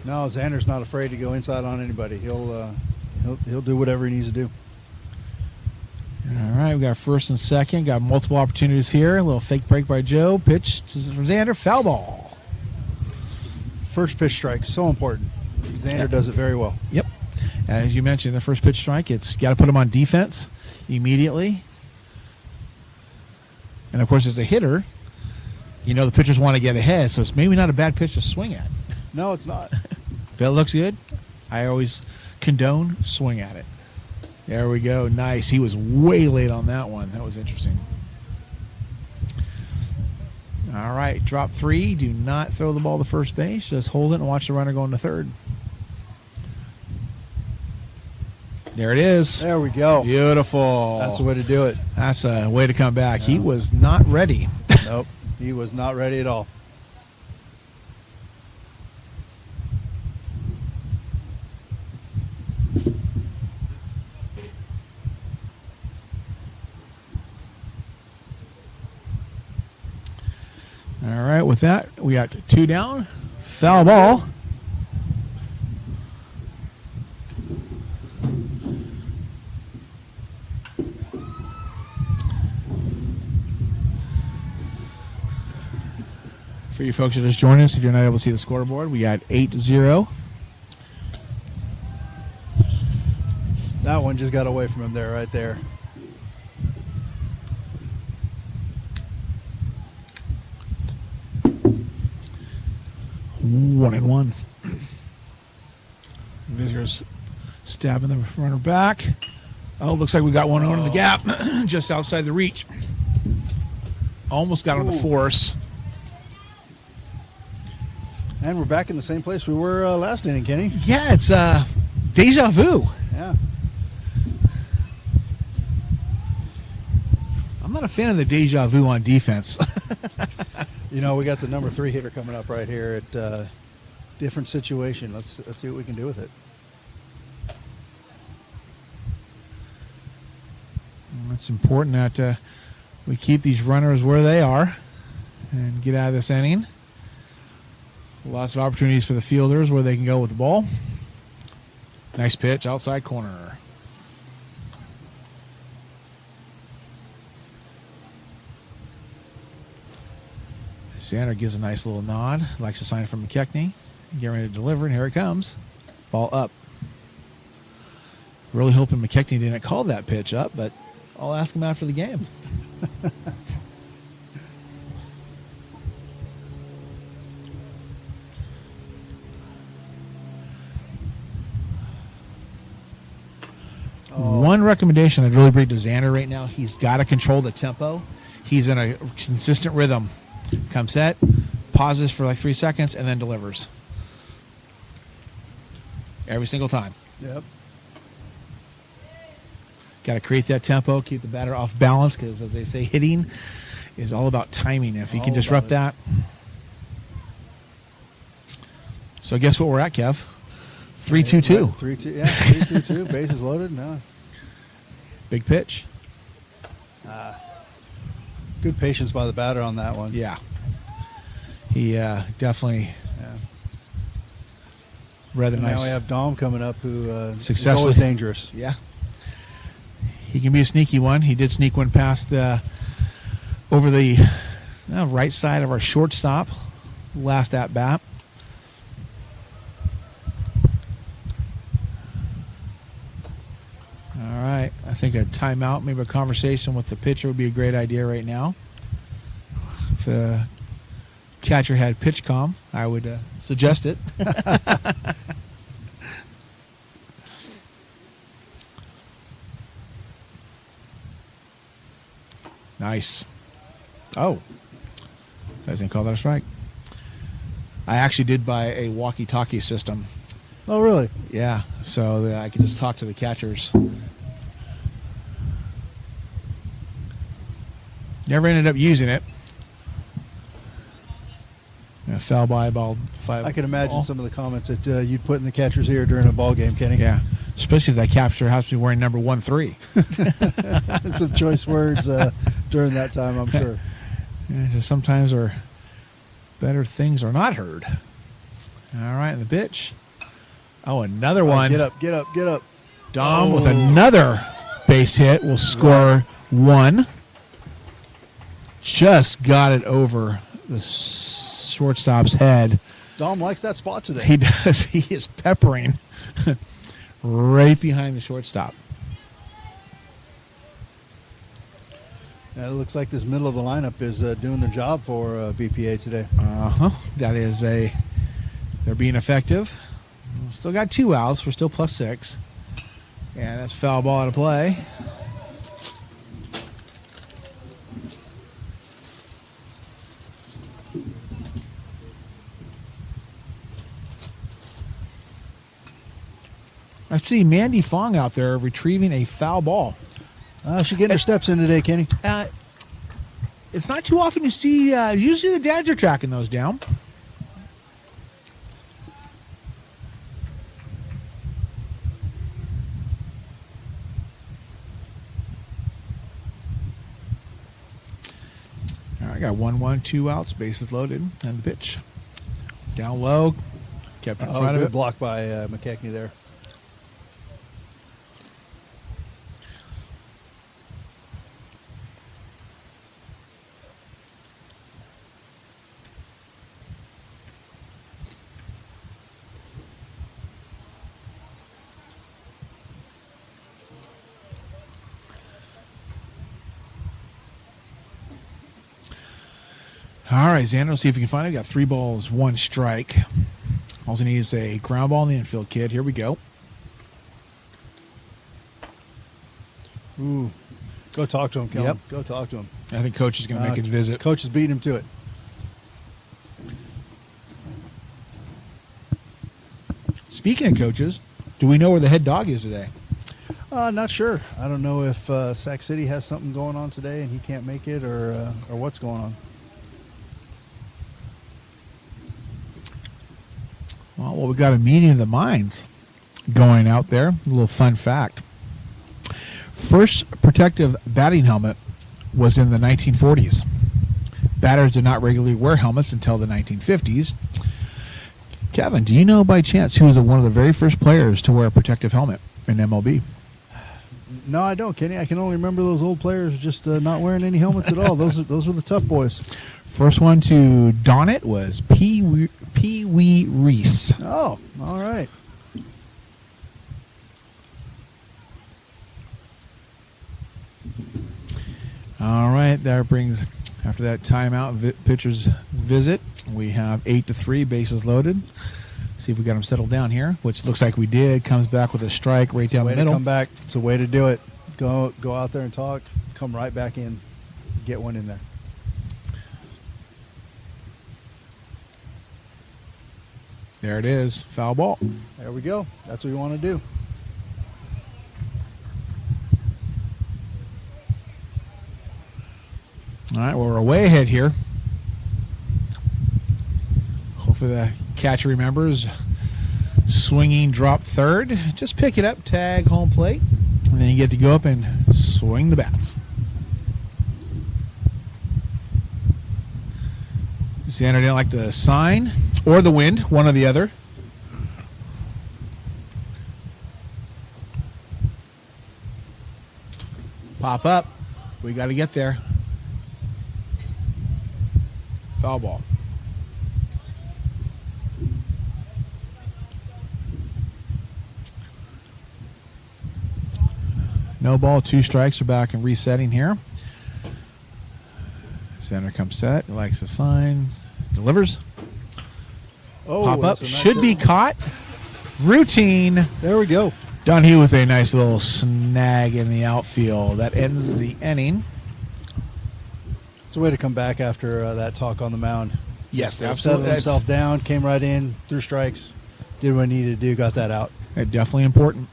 No, Xander's not afraid to go inside on anybody. He'll do whatever he needs to do. All right, we got first and second. Got multiple opportunities here. A little fake break by Joe. Pitch from Xander. Foul ball. First pitch strike, so important. Xander does it very well. Yep. As you mentioned, the first pitch strike, it's got to put him on defense immediately. And, of course, as a hitter, the pitchers want to get ahead, so it's maybe not a bad pitch to swing at. No, it's not. If it looks good, I always condone swing at it. There we go. Nice. He was way late on that one. That was interesting. All right, drop 3. Do not throw the ball to first base. Just hold it and watch the runner go into third. There it is. There we go. Beautiful. That's the way to do it. That's a way to come back. Yeah. He was not ready. Nope, he was not ready at all. All right, with that, we got 2 down. Foul ball. For you folks who just joined us, if you're not able to see the scoreboard, we got 8-0. That one just got away from him there, right there. One and one. Visitors stabbing the runner back. Oh, looks like we got one under the gap, just outside the reach. Almost got on the force. And we're back in the same place we were last inning, Kenny. Yeah, it's deja vu. Yeah. I'm not a fan of the deja vu on defense. We got the number 3 hitter coming up right here at different situation. Let's see what we can do with it. It's important that we keep these runners where they are and get out of this inning. Lots of opportunities for the fielders where they can go with the ball. Nice pitch, outside corner. Xander gives a nice little nod. Likes a sign from McKechnie. Getting ready to deliver, and here it comes. Ball up. Really hoping McKechnie didn't call that pitch up, but I'll ask him after the game. One recommendation I'd really bring to Xander right now, he's got to control the tempo. He's in a consistent rhythm. comes set, pauses for like 3 seconds, and then delivers. Every single time. Yep. Got to create that tempo, keep the batter off balance, because as they say, hitting is all about timing. If you can All disrupt about that. So guess what we're at, Kev? 3-2-2. 3-2. Yeah, 3-2-2. Bases loaded. No. Big pitch. Good patience by the batter on that one. Yeah. He definitely read the And nice. Now we have Dom coming up, who is Successfully- always dangerous. Yeah. He can be a sneaky one. He did sneak one past over the right side of our shortstop last at bat. All right. I think a timeout, maybe a conversation with the pitcher would be a great idea right now. If the catcher had pitch comm, I would suggest it. Nice. Oh. I was going to call that a strike. I actually did buy a walkie-talkie system. Oh, really? Yeah, so that I can just talk to the catchers. Never ended up using it. Foul by ball 5. I can imagine some of the comments that you'd put in the catcher's ear during a ball game, Kenny. Yeah, especially if that catcher has to be wearing number 1-3. Some choice words during that time, I'm sure. Yeah, just sometimes are better things are not heard. All right, and the pitch. Oh, another one. Get up, get up, get up. Dom with another base hit will score one. Just got it over the shortstop's head. Dom likes that spot today. He does. He is peppering right behind the shortstop. It looks like this middle of the lineup is doing their job for BPA today. That is they're being effective. Still got 2 outs. We're still +6. And that's foul ball out of play. I see Mandy Fong out there retrieving a foul ball. She's getting her steps in today, Kenny. It's not too often you see, usually the dads are tracking those down. All right, got 1-1, 2 outs, bases loaded, and the pitch. Down low, kept in front of Good it. block by McKechnie there. All right, Xander, let's see if we can find it. Got 3 balls, 1 strike. All we need is a ground ball in the infield, kid. Here we go. Ooh. Go talk to him, Kellen. Yep. Go talk to him. I think Coach is going to make his visit. Coach is beating him to it. Speaking of coaches, do we know where the head dog is today? Not sure. I don't know if Sac City has something going on today and he can't make it, or what's going on. Well, we got a meeting of the minds going out there. A little fun fact. First protective batting helmet was in the 1940s. Batters did not regularly wear helmets until the 1950s. Kevin, do you know by chance who was one of the very first players to wear a protective helmet in MLB? No, I don't, Kenny. I can only remember those old players just not wearing any helmets at all. Those were the tough boys. First one to don it was Pee Wee Reese. Oh, all right. All right, that brings, after that timeout, pitcher's visit, we have 8-3, bases loaded. See if we got him settled down here, which looks like we did. Comes back with a strike right down the Way to middle. come back. It's a way to do it. Go out there and talk. Come right back in. Get one in there. There it is. Foul ball. There we go. That's what we want to do. All right, well, we're way ahead here. Hopefully the catcher remembers. Swinging drop third. Just pick it up, tag home plate, and then you get to go up and swing the bats. Xander didn't like the sign or the wind, one or the other. Pop up. We got to get there. Foul ball. No ball, 2 strikes. Are back and resetting here. Center comes set. Likes the sign. Delivers. Oh, Pop up. that's a nice Should be hit. caught. Routine. There we go. Donahue with a nice little snag in the outfield. That ends the inning. It's a way to come back after that talk on the mound. Yes, Settled absolutely. himself down, came right in, threw strikes, did what he needed to do, got that out. That's definitely important.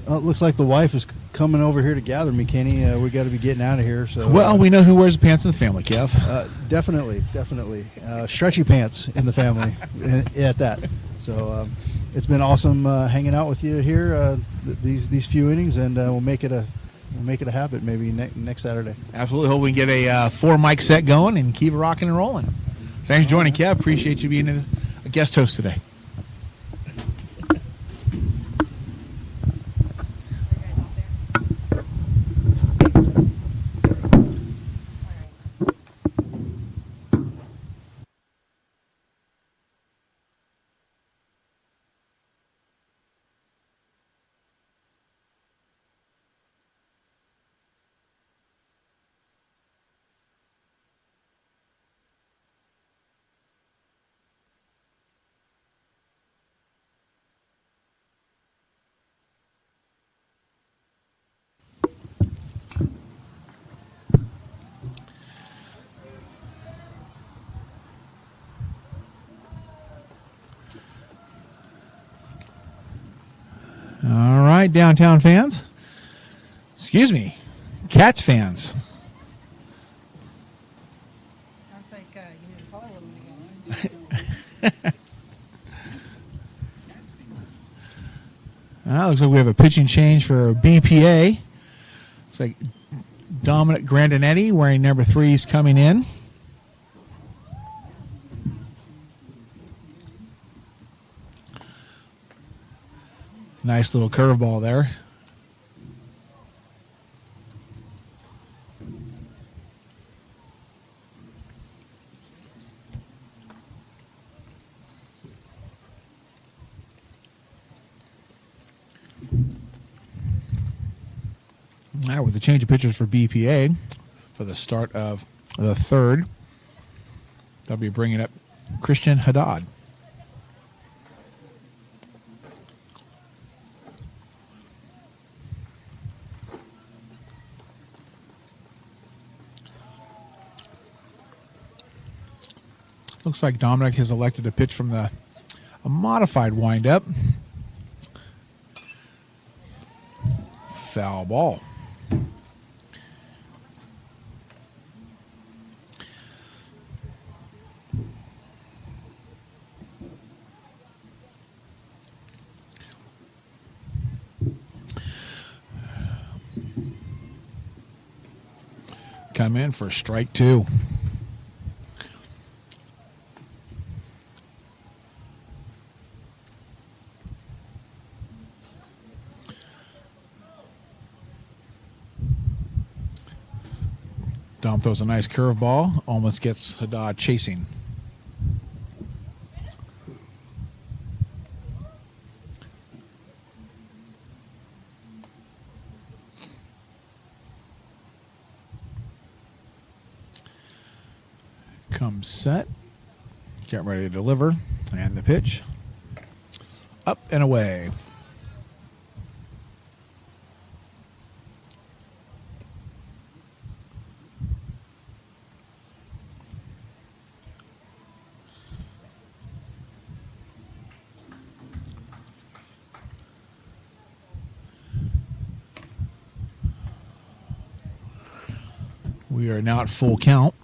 It looks like the wife is coming over here to gather me, Kenny. We got to be getting out of here. So, Well, we know who wears the pants in the family, Kev. definitely. Stretchy pants in the family at that. So it's been awesome hanging out with you here these few innings, and we'll make it a habit maybe next Saturday. Absolutely. Hope we can get a 4 mic set going and keep it rocking and rolling. Thanks for joining, Kev. Appreciate you being a guest host today. All right, downtown fans. Excuse me, Cats fans. Sounds like you need to follow them again. Looks like we have a pitching change for BPA. It's like Dominic Grandinetti wearing number 3 is coming in. Nice little curveball there. Now with the change of pitchers for BPA for the start of the third, they'll be bringing up Christian Haddad. Looks like Dominic has elected to pitch from a modified windup. Foul ball. Come in for strike 2. Dom throws a nice curveball, almost gets Haddad chasing. Comes set, get ready to deliver, and the pitch. Up and away. We are now at full count.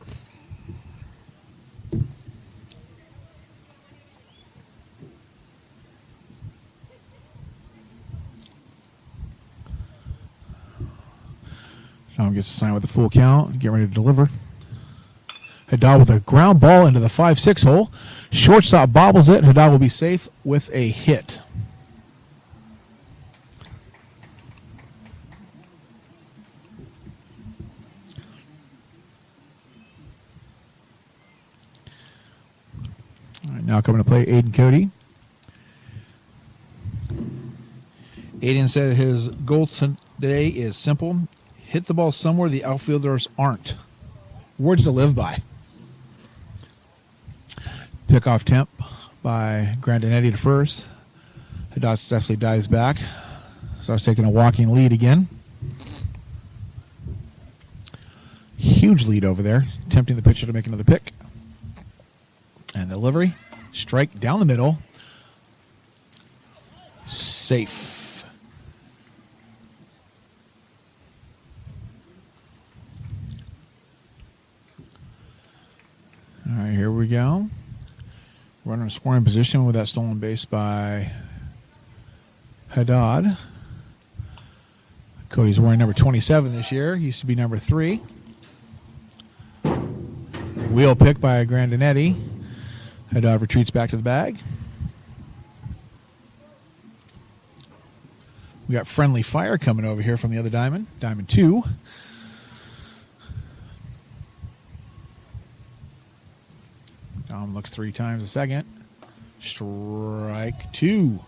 Tom gets a sign with the full count. Get ready to deliver. Haddad with a ground ball into the 5-6 hole. Shortstop bobbles it. Haddad will be safe with a hit. All right, now coming to play Aiden Cody. Aiden said his goal today is simple. Hit the ball somewhere the outfielders aren't. Words to live by. Pickoff temp by Grandinetti to first. Haddad successfully dives back. Starts taking a walking lead again. Huge lead over there. Tempting the pitcher to make another pick. And delivery. Strike down the middle. Safe. All right, here we go. Runner in scoring position with that stolen base by Haddad. Cody's wearing number 27 this year. Used to be number 3. Wheel pick by Grandinetti. Haddad retreats back to the bag. We got friendly fire coming over here from the other diamond. Diamond 2. Dom looks 3 times a second. Strike 2.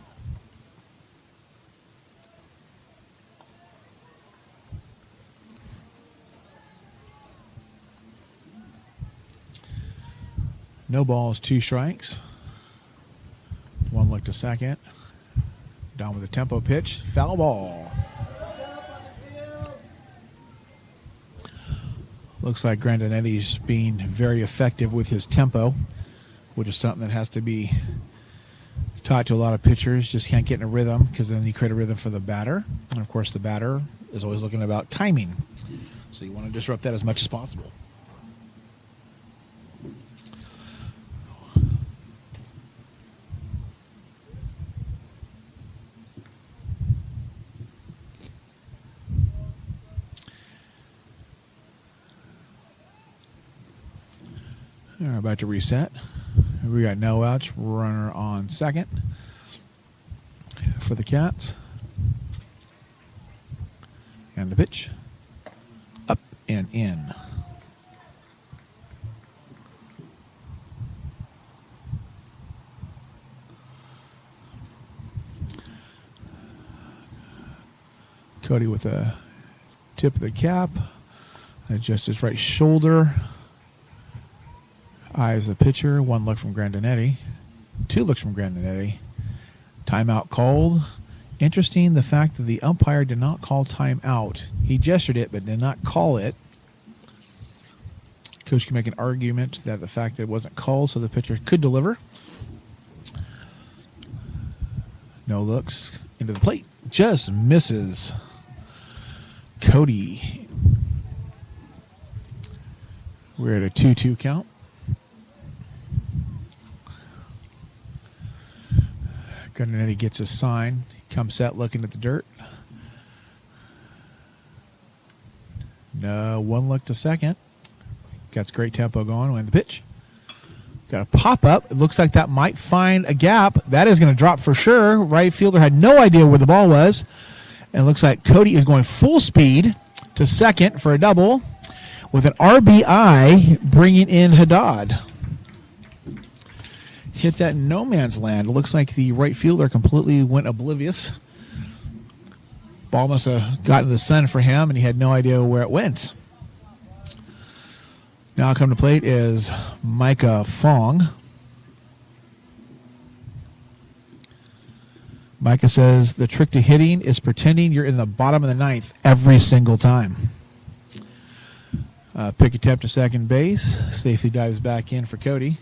No balls, 2 strikes. 1 look to second. Dom with a tempo pitch. Foul ball. Looks like Grandinetti's being very effective with his tempo, which is something that has to be taught to a lot of pitchers. Just can't get in a rhythm because then you create a rhythm for the batter. And, of course, the batter is always looking about timing. So you want to disrupt that as much as possible. All right, about to reset. We got no outs. Runner on second for the Cats. And the pitch. Up and in. Cody with a tip of the cap. Adjusts his right shoulder. Eyes the pitcher. 1 look from Grandinetti. 2 looks from Grandinetti. Timeout called. Interesting the fact that the umpire did not call timeout. He gestured it but did not call it. Coach can make an argument that the fact that it wasn't called so the pitcher could deliver. No looks into the plate. Just misses. Cody. We're at a 2-2 count. Grandinetti gets his sign. He comes set looking at the dirt. No, 1 look to second. Got great tempo going. Win the pitch. Got a pop up. It looks like that might find a gap. That is going to drop for sure. Right fielder had no idea where the ball was. And it looks like Cody is going full speed to second for a double with an RBI bringing in Haddad. Hit that in no man's land. It looks like the right fielder completely went oblivious. Ball must have gotten to the sun for him, and he had no idea where it went. Now come to plate is Micah Fong. Micah says the trick to hitting is pretending you're in the bottom of the 9th every single time. Pick attempt to second base. Safely dives back in for Cody.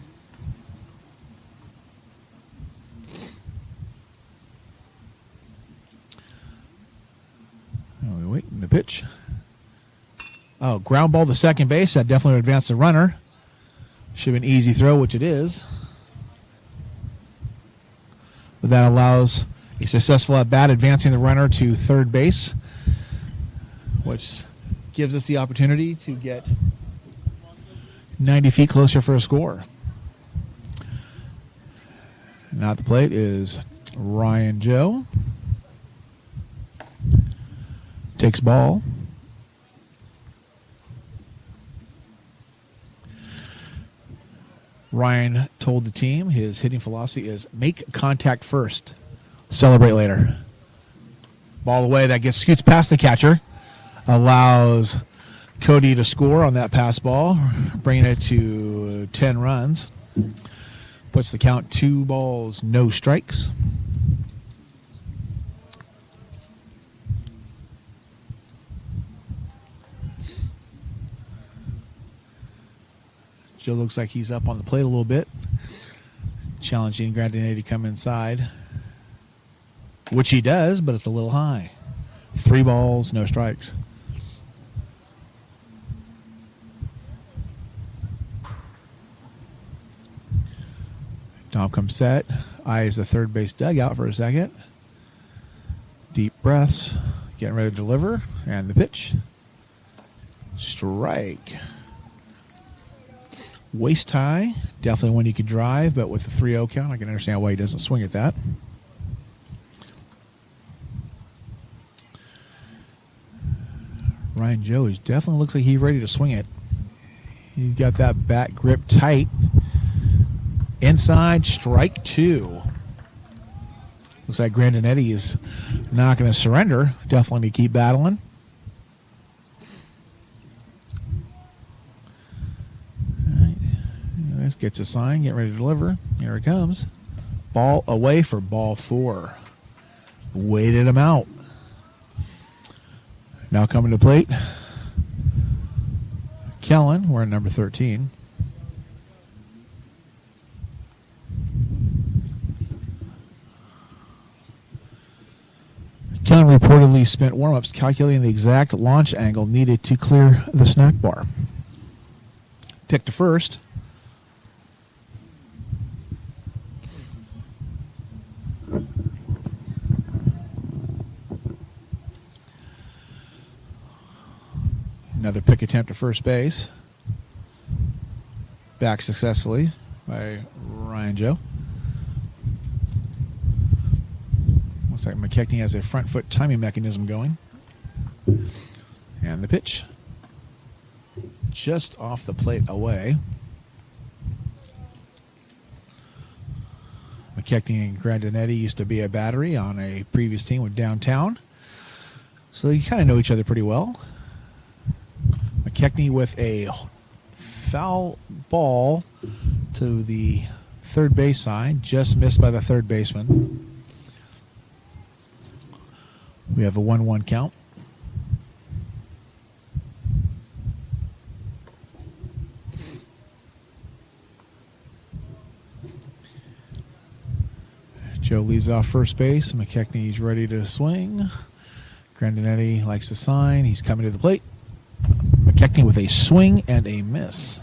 We wait in the pitch. Oh, ground ball to second base. That definitely would advance the runner. Should have been an easy throw, which it is. But that allows a successful at bat, advancing the runner to third base, which gives us the opportunity to get 90 feet closer for a score. Now at the plate is Ryan Joe. Takes ball. Ryan told the team his hitting philosophy is make contact first, celebrate later. Ball away, that gets scoots past the catcher, allows Cody to score on that pass ball, bringing it to 10 runs. Puts the count 2 balls, no strikes. Joe looks like he's up on the plate a little bit, challenging Grandinetti to come inside, which he does, but it's a little high. 3 balls, no strikes. Tom comes set, eyes the third base dugout for a second. Deep breaths, getting ready to deliver, and the pitch. Strike. Waist high, definitely one he could drive, but with the 3-0 count, I can understand why he doesn't swing at that. Ryan Joe is definitely looks like he's ready to swing it. He's got that bat grip tight. Inside, strike 2. Looks like Grandinetti is not going to surrender. Definitely need to keep battling. This gets a sign, get ready to deliver. Here it comes. Ball away for ball 4. Waited him out. Now coming to plate. Kellen, we're in number 13. Kellen reportedly spent warm-ups calculating the exact launch angle needed to clear the snack bar. Pick to first. Another pick attempt to first base. Back successfully by Ryan Joe. Looks like McKechnie has a front foot timing mechanism going. And the pitch. Just off the plate away. McKechnie and Grandinetti used to be a battery on a previous team with Downtown. So they kind of know each other pretty well. McKechnie with a foul ball to the third base side, just missed by the third baseman. We have a 1-1 count. Joe leads off first base. McKechnie's ready to swing. Grandinetti likes to sign. He's coming to the plate. McKechnie with a swing and a miss.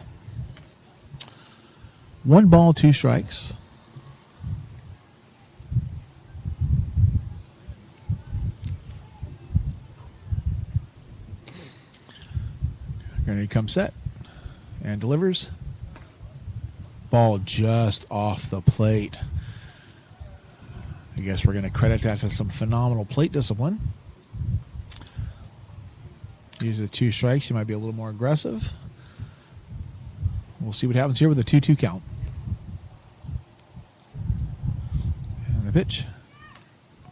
1 ball, 2 strikes. Grandinetti comes set and delivers. Ball just off the plate. I guess we're going to credit that to some phenomenal plate discipline. Usually 2 strikes, you might be a little more aggressive. We'll see what happens here with a 2-2 count. And the pitch.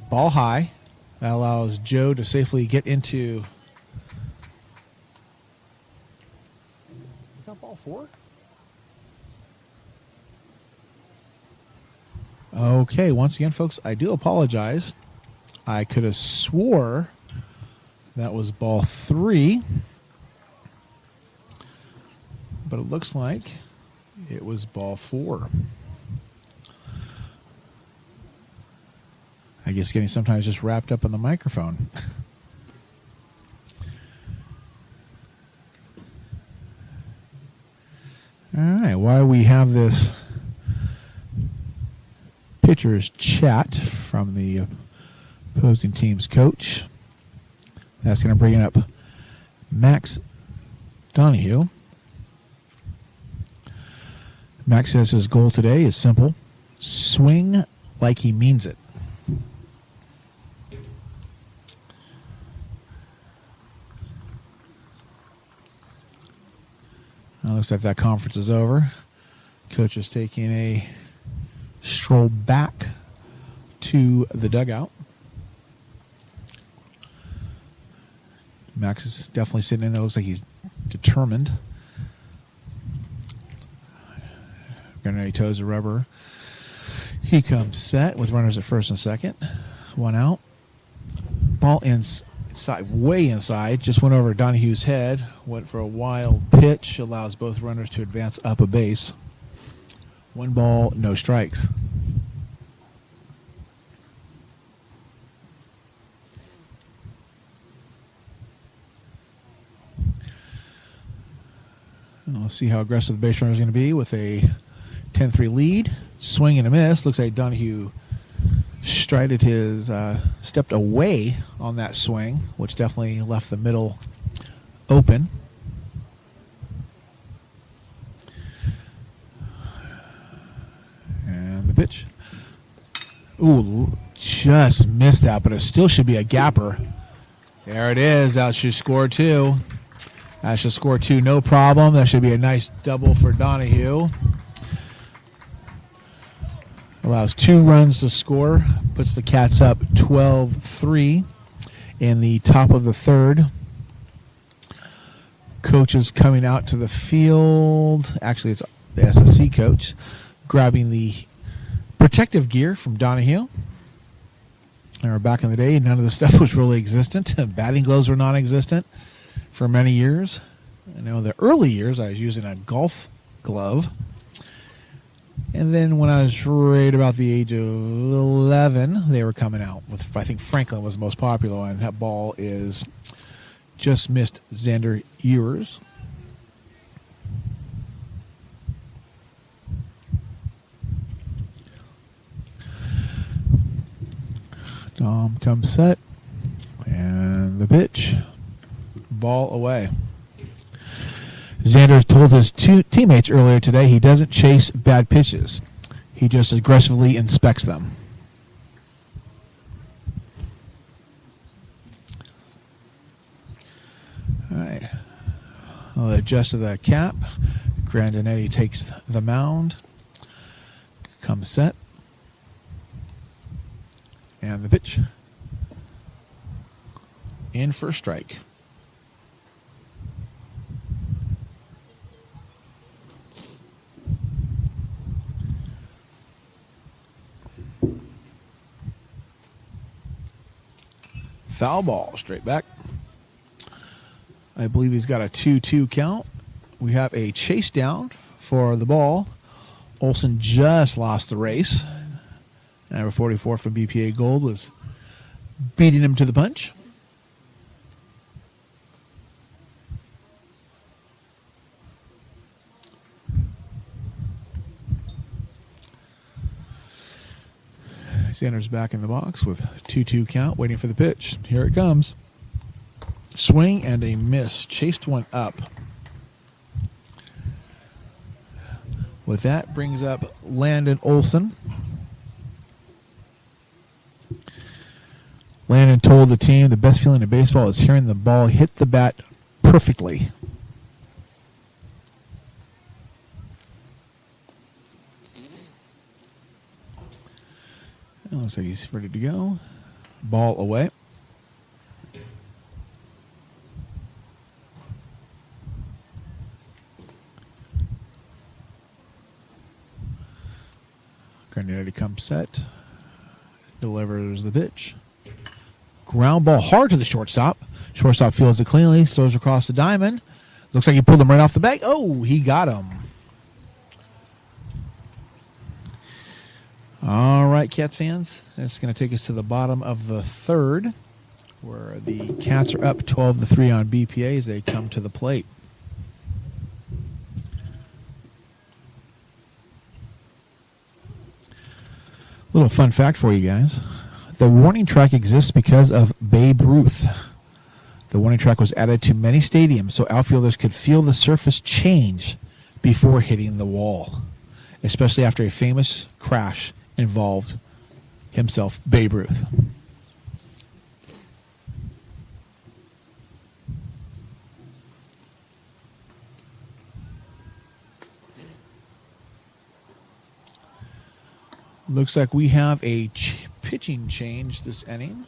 Ball high. That allows Joe to safely get into... Is that ball 4? Okay, once again, folks, I do apologize. I could have swore that was ball 3, but it looks like it was ball 4. I guess getting sometimes just wrapped up on the microphone. why we have this pitcher's chat from the opposing team's coach. That's going to bring up Max Donahue. Max says his goal today is simple: swing like he means it. Looks like that conference is over. Coach is taking a stroll back to the dugout. Max is definitely sitting in there. Looks like he's determined. Granary toes the rubber. He comes set with runners at first and second. One out. Ball inside, way inside. Just went over Donahue's head. Went for a wild pitch. Allows both runners to advance up a base. 1 ball, no strikes. Let's see how aggressive the base runner is going to be with a 10-3 lead. Swing and a miss. Looks like Donahue strided his, stepped away on that swing, which definitely left the middle open. And the pitch. Ooh, just missed that, but it still should be a gapper. There it is. That should score 2. That should score 2, no problem. That should be a nice double for Donahue. Allows 2 runs to score. Puts the Cats up 12-3 in the top of the third. Coach is coming out to the field. Actually, it's the SSC coach grabbing the protective gear from Donahue. Remember back in the day, none of this stuff was really existent. Batting gloves were non-existent for many years. I know the early years I was using a golf glove. And then when I was right about the age of 11, they were coming out with, I think Franklin was the most popular one. That ball is just missed Xander Ewers. Dom comes set. And the pitch. Ball away. Xander told his 2 teammates earlier today he doesn't chase bad pitches. He just aggressively inspects them. All right. I'll adjust to the cap. Grandinetti takes the mound. Comes set. And the pitch. In for a strike. Foul ball, straight back. I believe he's got a 2-2 count. We have a chase down for the ball. Olsen just lost the race. Number 44 from BPA Gold was beating him to the punch. Sanders back in the box with 2-2 count, waiting for the pitch. Here it comes. Swing and a miss. Chased one up. With that, brings up Landon Olsen. Landon told the team the best feeling in baseball is hearing the ball hit the bat perfectly. Looks like he's ready to go. Ball away. Grandinetti comes set. Delivers the pitch. Ground ball hard to the shortstop. Shortstop fields it cleanly. Throws across the diamond. Looks like he pulled him right off the bag. Oh, he got him. All right, Cats fans. That's going to take us to the bottom of the third, where the Cats are up 12-3 on BPA as they come to the plate. Little fun fact for you guys. The warning track exists because of Babe Ruth. The warning track was added to many stadiums so outfielders could feel the surface change before hitting the wall, especially after a famous crash involved himself, Babe Ruth. Looks like we have a pitching change this inning.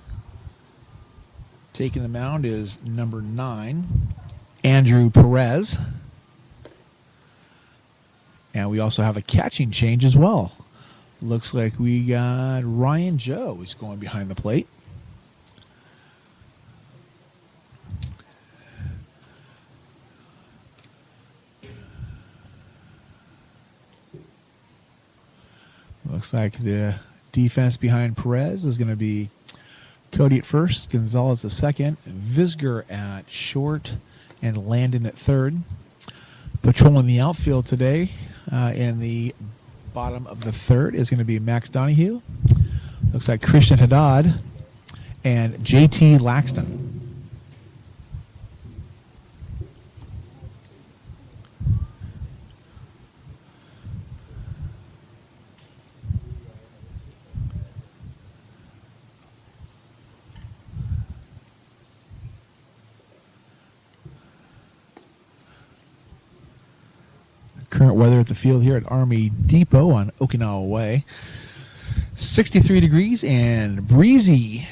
Taking the mound is number 9, Andrew Perez. And we also have a catching change as well. Looks like we got Ryan Joe is going behind the plate. Looks like the defense behind Perez is going to be Cody at first, Gonzalez at second, Visger at short, and Landon at third. Patrolling the outfield today in the bottom of the third is going to be Max Donahue. Looks like Christian Haddad and JT Laxton. Current weather at the field here at Army Depot on Okinawa Way. 63 degrees and breezy.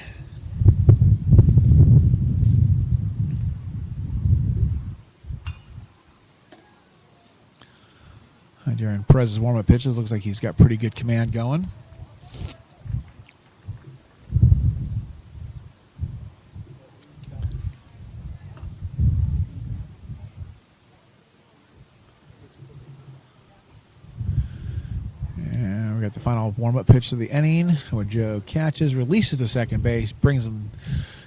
During Perez's warm-up pitches, looks like he's got pretty good command going. The final warm-up pitch of the inning where Joe catches, releases to second base, brings him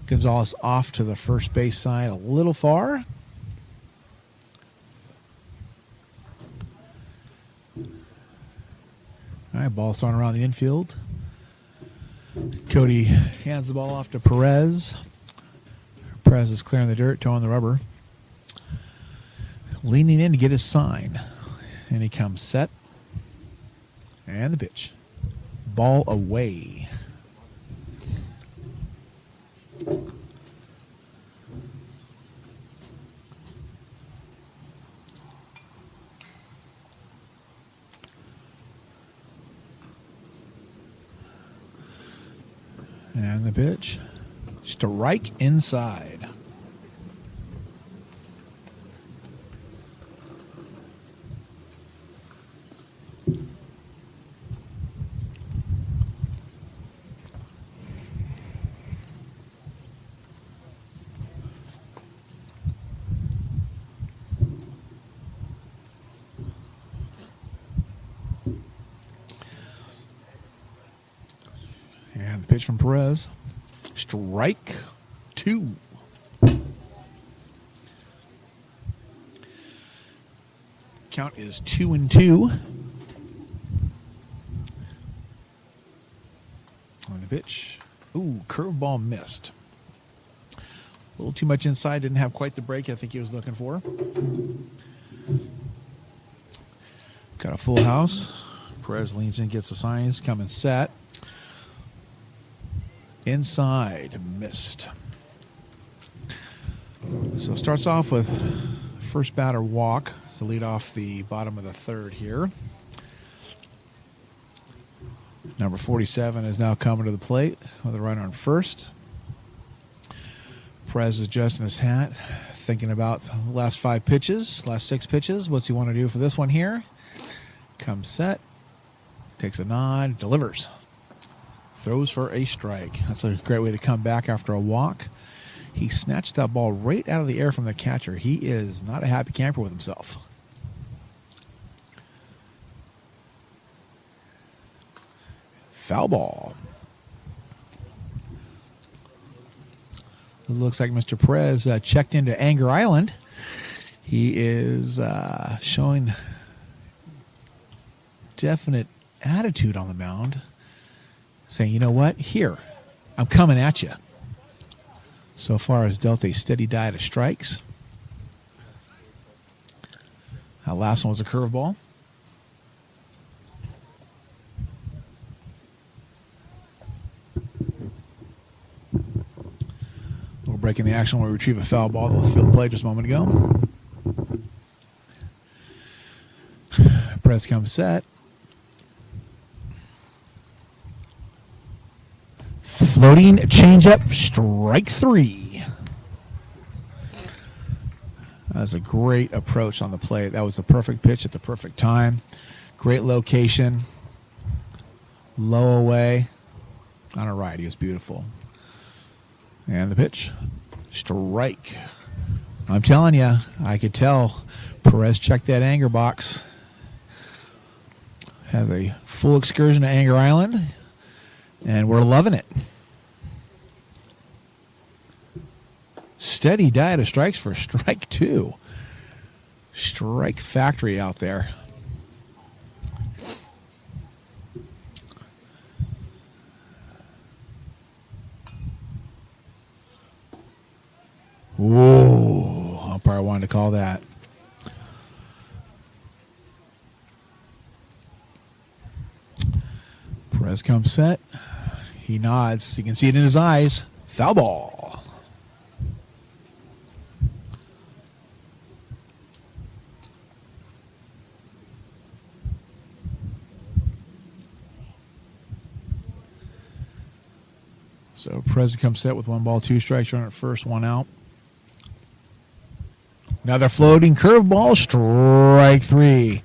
Gonzalez off to the first base side a little far. All right, ball's thrown around the infield. Cody hands the ball off to Perez. Perez is clearing the dirt, towing the rubber. Leaning in to get his sign. And he comes set. And the pitch. Ball away. And the pitch. Strike inside. And the pitch from Perez. Strike 2. Count is 2-2. On the pitch. Ooh, curveball missed. A little too much inside. Didn't have quite the break I think he was looking for. Got a full house. Perez leans in, gets the signs, coming set. Inside, missed. So it starts off with first batter walk to lead off the bottom of the third here. Number 47 is now coming to the plate with a runner on first. Perez is adjusting his hat, thinking about the last 5 pitches, last 6 pitches. What's he want to do for this one here? Comes set, takes a nod, delivers. Throws for a strike. That's a great way to come back after a walk. He snatched that ball right out of the air from the catcher. He is not a happy camper with himself. Foul ball. It looks like Mr. Perez checked into Anger Island. He is showing definite attitude on the mound. saying, you know what? Here, I'm coming at you. So far has dealt a steady diet of strikes. That last one was a curveball. We're breaking the action when we retrieve a foul ball. The field play just a moment ago. Perez comes set. Floating changeup, strike 3. That was a great approach on the plate. That was the perfect pitch at the perfect time. Great location. Low away. On a right, he was beautiful. And the pitch, strike. I'm telling you, I could tell Perez checked that anger box. Has a full excursion to Anger Island, and we're loving it. Steady diet of strikes for strike 2. Strike factory out there. Whoa, umpire wanted to call that. Perez comes set. He nods. You can see it in his eyes. Foul ball. So Perez comes set with 1 ball, 2 strikes, runner at first, 1 out. Another floating curveball, strike 3.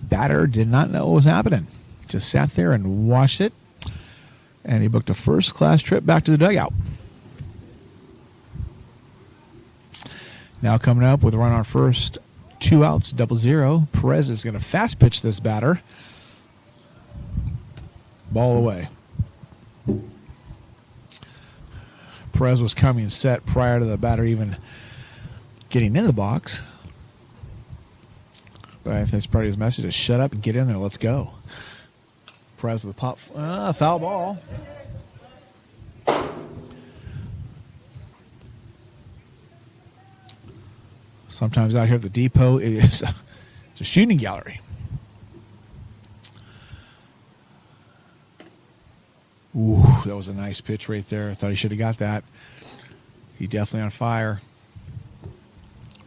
Batter did not know what was happening. Just sat there and watched it. And he booked a first-class trip back to the dugout. Now coming up with a run on first, 2 outs, 0-0. Perez is going to fast pitch this batter. Ball away. Perez was coming set prior to the batter even getting in the box. But I think that's part of his message is shut up and get in there. Let's go. Perez with a pop. Foul ball. Sometimes out here at the depot, it's a shooting gallery. Ooh, that was a nice pitch right there. I thought he should have got that. He definitely on fire.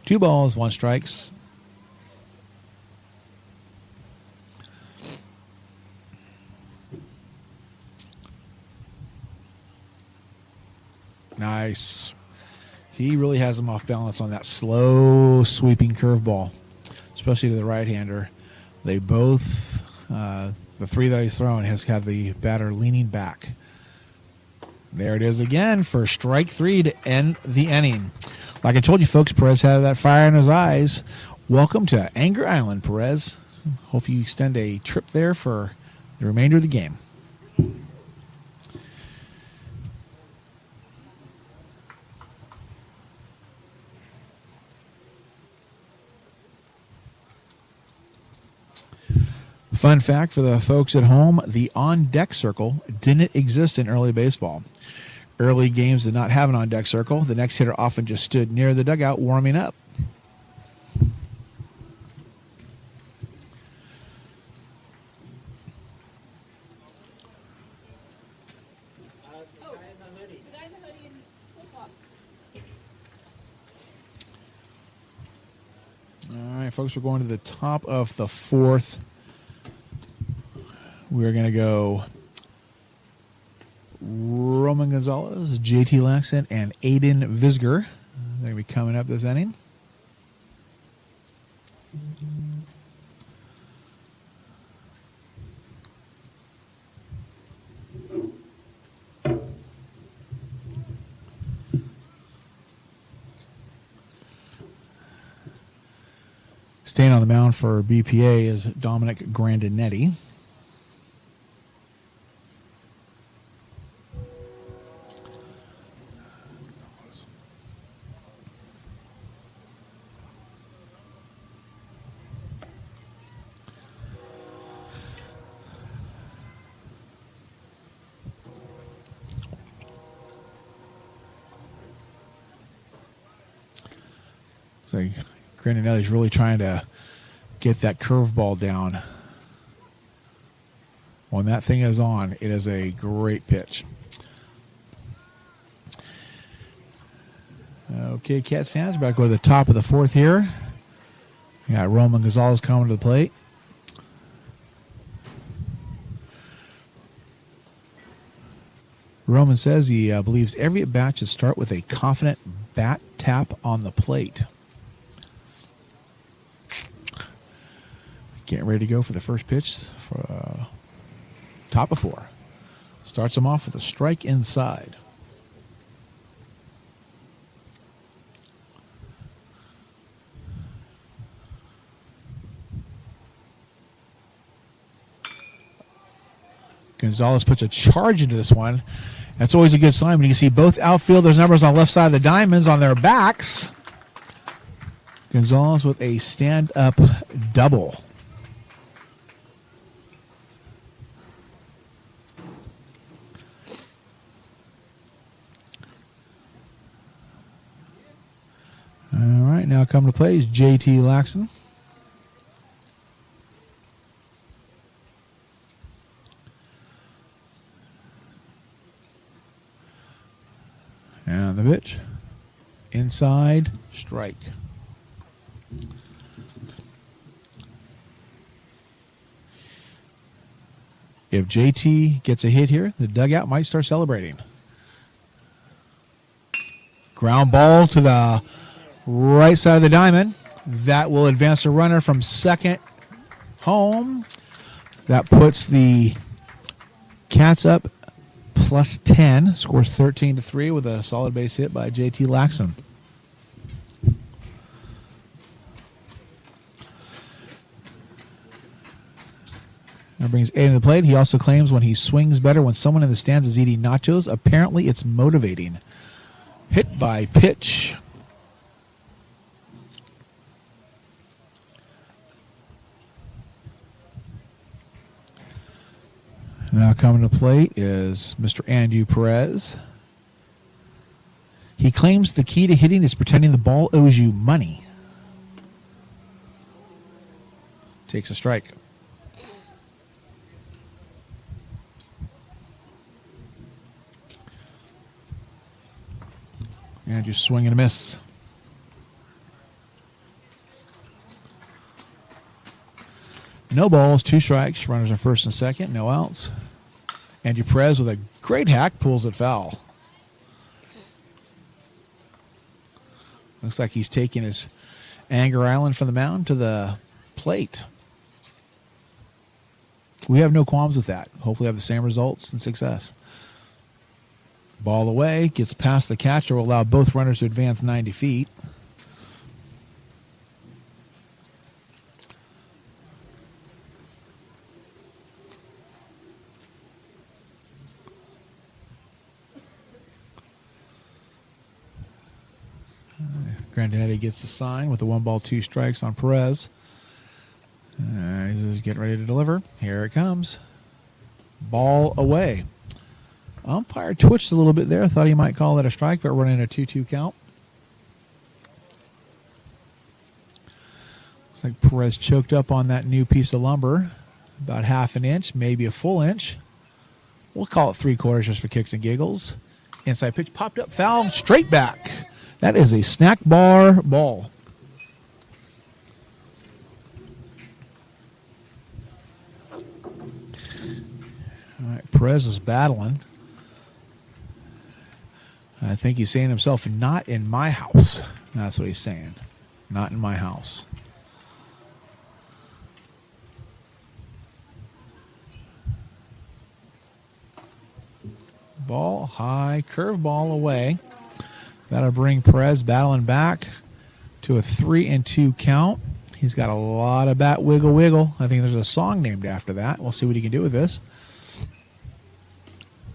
2 balls, 1 strikes. Nice. He really has him off balance on that slow sweeping curveball, especially to the right-hander. They both, the 3 that he's throwing has had the batter leaning back. There it is again for strike 3 to end the inning. Like I told you, folks, Perez had that fire in his eyes. Welcome to Anger Island, Perez. Hope you extend a trip there for the remainder of the game. Fun fact for the folks at home, the on-deck circle didn't exist in early baseball. Early games did not have an on-deck circle. The next hitter often just stood near the dugout warming up. All right, folks, we're going to the top of the 4th. We're going to go Roman Gonzalez, JT Laxton, and Aiden Visger. They're going to be coming up this inning. Staying on the mound for BPA is Dominic Grandinetti. So Grandanelli's really trying to get that curveball down. When that thing is on, it is a great pitch. Okay, Cats fans, we're about to go to the top of the fourth here. We got Roman Gonzalez coming to the plate. Roman says he believes every at-bat should start with a confident bat tap on the plate. Getting ready to go for the first pitch for top of four. Starts him off with a strike inside. Gonzalez puts a charge into this one. That's always a good sign when you can see both outfielders' numbers on the left side of the diamonds on their backs. Gonzalez with a stand-up double. All right, now coming to play is JT Laxton. And the pitch. Inside, strike. If JT gets a hit here, the dugout might start celebrating. Ground ball to the right side of the diamond. That will advance the runner from second home. That puts the Cats up plus 10, scores 13-3 with a solid base hit by JT Laxton. That brings Aiden to the plate. He also claims when he swings better when someone in the stands is eating nachos. Apparently it's motivating. Hit by pitch. Now coming to plate is Mr. Andrew Perez. He claims the key to hitting is pretending the ball owes you money. Takes a strike. Andrew swing and a miss. No balls, 2 strikes. Runners on first and second, no outs. Andrew Perez with a great hack pulls it foul. Looks like he's taking his anger island from the mound to the plate. We have no qualms with that. Hopefully have the same results and success. Ball away, gets past the catcher, will allow both runners to advance 90 feet. Grandinetti gets the sign with the 1 ball, 2 strikes on Perez. He's getting ready to deliver. Here it comes. Ball away. Umpire twitched a little bit there. Thought he might call that a strike, but running a 2-2 count. Looks like Perez choked up on that new piece of lumber. About half an inch, maybe a full inch. We'll call it 3/4 just for kicks and giggles. Inside pitch popped up, foul, straight back. That is a snack bar ball. All right, Perez is battling. I think he's saying to himself, not in my house. That's what he's saying. Not in my house. Ball high, curve ball away. That'll bring Perez battling back to a 3-2 count. He's got a lot of bat wiggle wiggle. I think there's a song named after that. We'll see what he can do with this.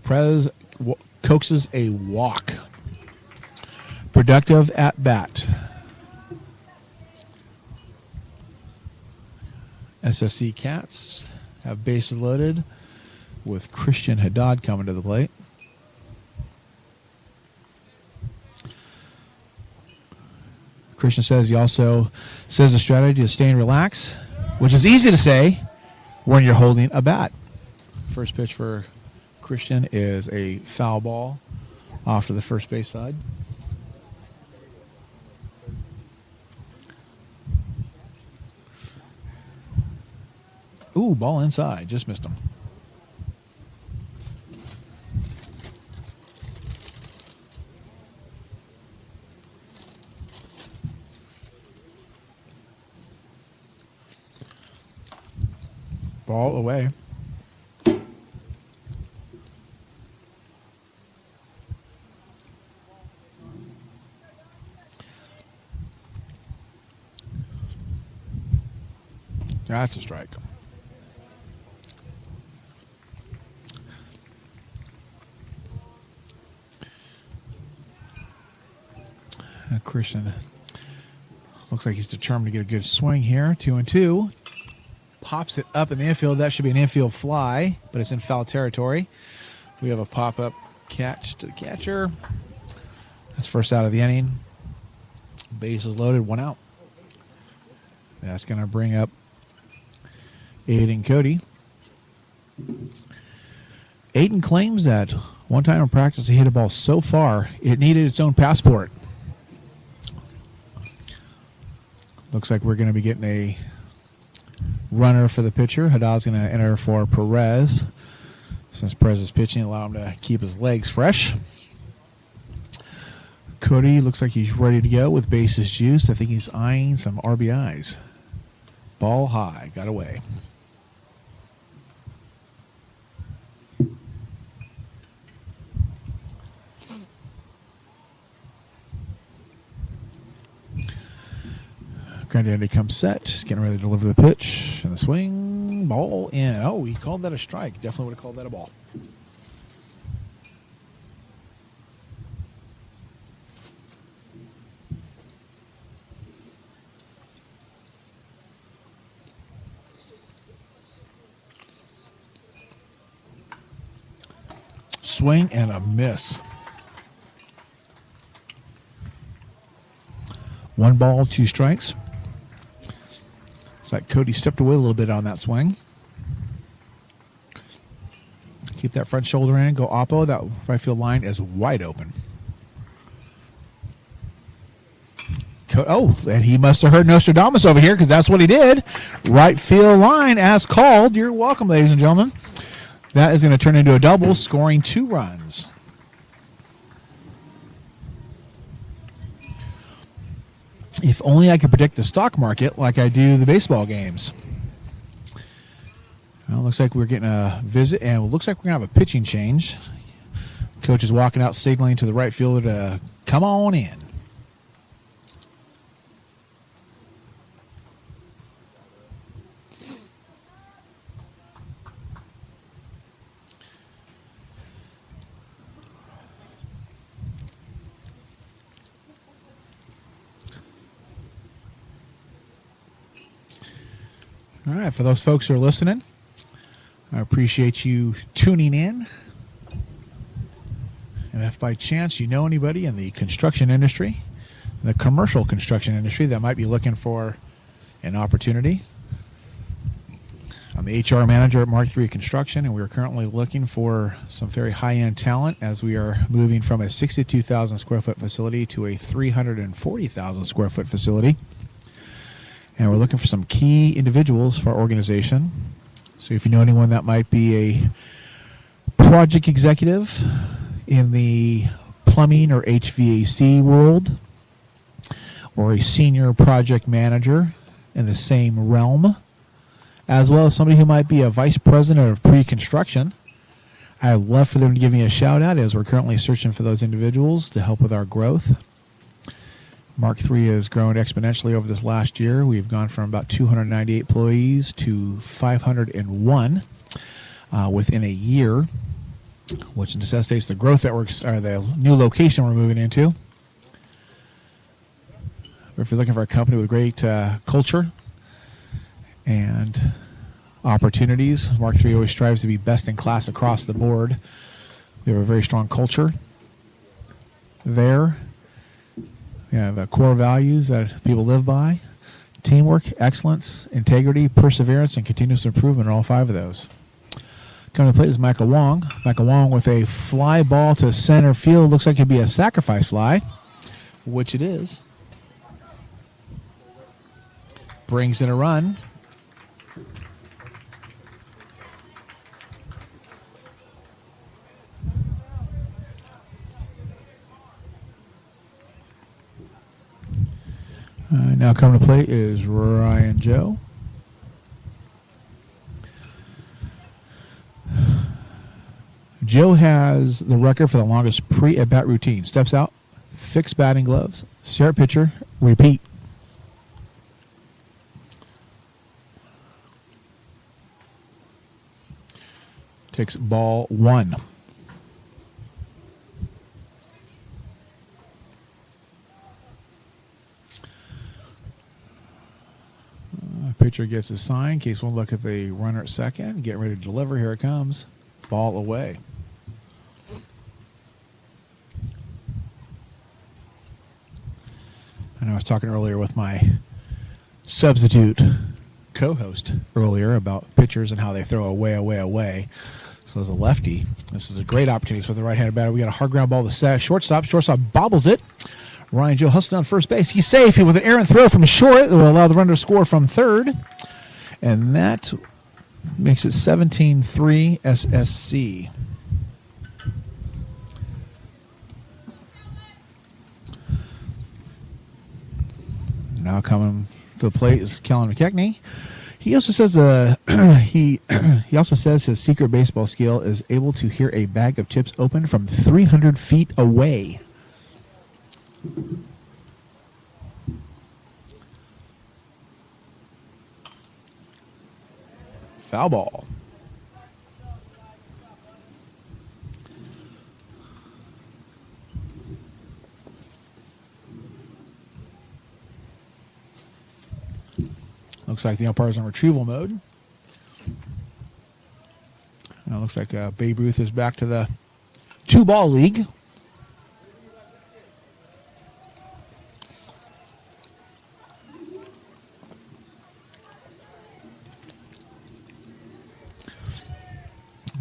Perez coaxes a walk. Productive at bat. SSC Cats have bases loaded with Christian Haddad coming to the plate. Christian says he also says the strategy is stay and relax, which is easy to say when you're holding a bat. First pitch for Christian is a foul ball off to the first base side. Ooh, ball inside. Just missed him. Ball away. That's a strike. Christian looks like he's determined to get a good swing here. 2-2. Pops it up in the infield. That should be an infield fly, but it's in foul territory. We have a pop-up catch to the catcher. That's first out of the inning. Bases loaded, 1 out. That's going to bring up Aiden Cody. Aiden claims that one time in practice he hit a ball so far it needed its own passport. Looks like we're going to be getting a runner for the pitcher. Haddad's going to enter for Perez. Since Perez is pitching, allow him to keep his legs fresh. Cody looks like he's ready to go with bases juiced. I think he's eyeing some RBIs. Ball high, got away. Granddaddy comes set, just getting ready to deliver the pitch. And the swing, ball in. Oh, he called that a strike. Definitely would have called that a ball. Swing and a miss. 1 ball, 2 strikes. It's like Cody stepped away a little bit on that swing. Keep that front shoulder in. Go oppo. That right field line is wide open. Oh, and he must have heard Nostradamus over here because that's what he did. Right field line as called. You're welcome, ladies and gentlemen. That is going to turn into a double, scoring 2 runs. If only I could predict the stock market like I do the baseball games. Well, looks like we're getting a visit, and it looks like we're going to have a pitching change. Coach is walking out, signaling to the right fielder to come on in. All right, for those folks who are listening, I appreciate you tuning in. And if by chance you know anybody in the construction industry, the commercial construction industry that might be looking for an opportunity, I'm the HR manager at Mark III Construction, and we're currently looking for some very high-end talent as we are moving from a 62,000 square foot facility to a 340,000 square foot facility. And we're looking for some key individuals for our organization. So if you know anyone that might be a project executive in the plumbing or HVAC world, or a senior project manager in the same realm, as well as somebody who might be a vice president of pre-construction, I'd love for them to give me a shout out as we're currently searching for those individuals to help with our growth. Mark III has grown exponentially over this last year. We've gone from about 298 employees to 501 within a year, which necessitates the growth that the new location we're moving into. If you're looking for a company with great culture and opportunities, Mark III always strives to be best in class across the board. We have a very strong culture there. We You have core values that people live by: teamwork, excellence, integrity, perseverance, and continuous improvement are all 5 of those. Coming to the plate is Michael Wong. Michael Wong with a fly ball to center field. Looks like it'd be a sacrifice fly, which it is. Brings in a run. Now coming to plate is Ryan Joe. Joe has the record for the longest pre-at-bat routine. Steps out, fix batting gloves, stare at pitcher, repeat. Takes ball 1. Pitcher gets a sign. In case one look at the runner at second. Getting ready to deliver. Here it comes. Ball away. And I was talking earlier with my substitute co-host earlier about pitchers and how they throw away. So as a lefty, this is a great opportunity for the right-handed batter. We got a hard ground ball to set. Shortstop bobbles it. Ryan Joe hustles down first base. He's safe with an errant throw from short that will allow the runner to score from third. And that makes it 17-3 SSC. Now coming to the plate is Kellen McKechnie. He also says he also says his secret baseball skill is able to hear a bag of chips open from 300 feet away. Foul ball. Looks like the umpire's on retrieval mode. Now looks like Babe Ruth is back to the 2-ball league.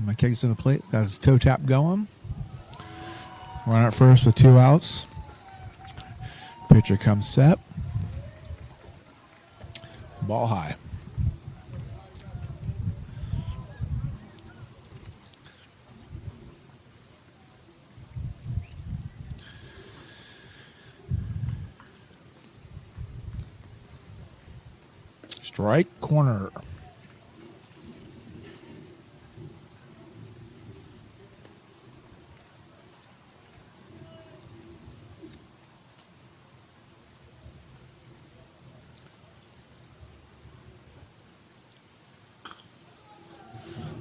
McKechnie's in the plate. Got his toe tap going. Run at first with 2 outs. Pitcher comes set. Ball high. Strike corner.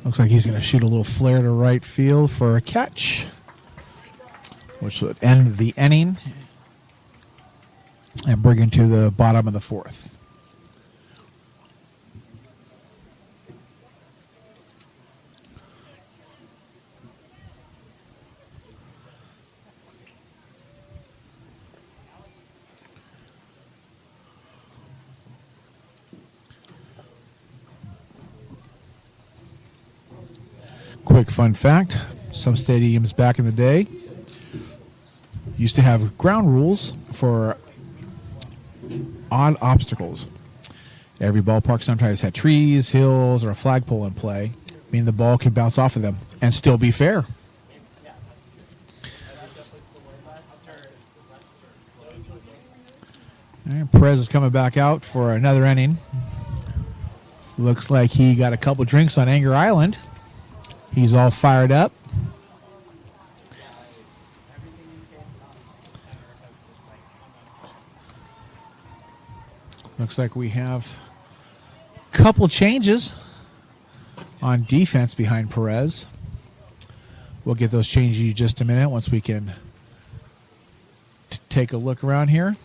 Looks like he's going to shoot a little flare to right field for a catch, which would end the inning and bring him to the bottom of the 4th. Quick fun fact, some stadiums back in the day used to have ground rules for odd obstacles. Every ballpark sometimes had trees, hills, or a flagpole in play, meaning the ball could bounce off of them and still be fair. And Perez is coming back out for another inning. Looks like he got a couple drinks on Anger Island. He's all fired up. Looks like we have a couple changes on defense behind Perez. We'll get those changes in just a minute once we can take a look around here.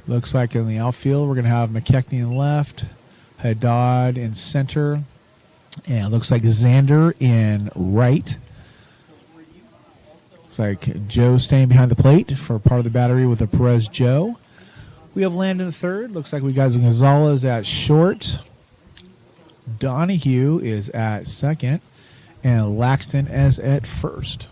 Looks like in the outfield, we're going to have McKechnie in left, Haddad in center, and it looks like Xander in right. Looks like Joe staying behind the plate for part of the battery with the Perez Joe. We have Landon at third. Looks like we got Gonzalez at short. Donahue is at second. And Laxton is at first.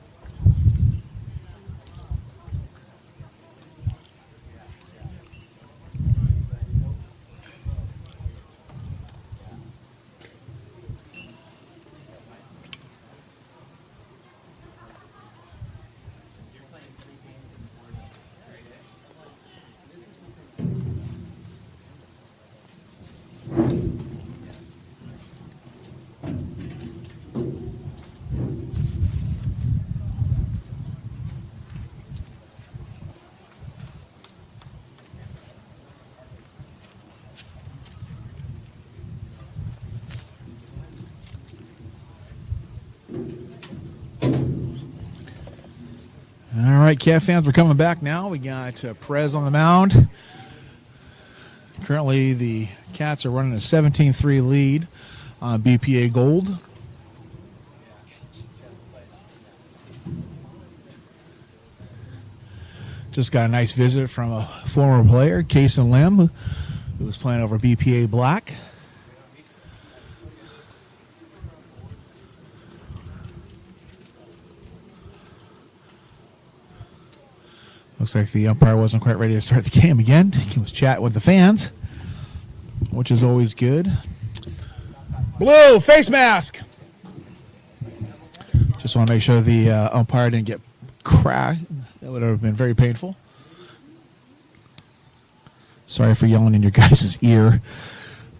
All right, Cat fans, we're coming back now. We got Perez on the mound. Currently, the Cats are running a 17-3 lead on BPA Gold. Just got a nice visit from a former player, Kason Lim, who was playing over BPA Black. Looks like the umpire wasn't quite ready to start the game again. He was chatting with the fans, which is always good. Blue, face mask. Just want to make sure the umpire didn't get cracked. That would have been very painful. Sorry for yelling in your guys' ear,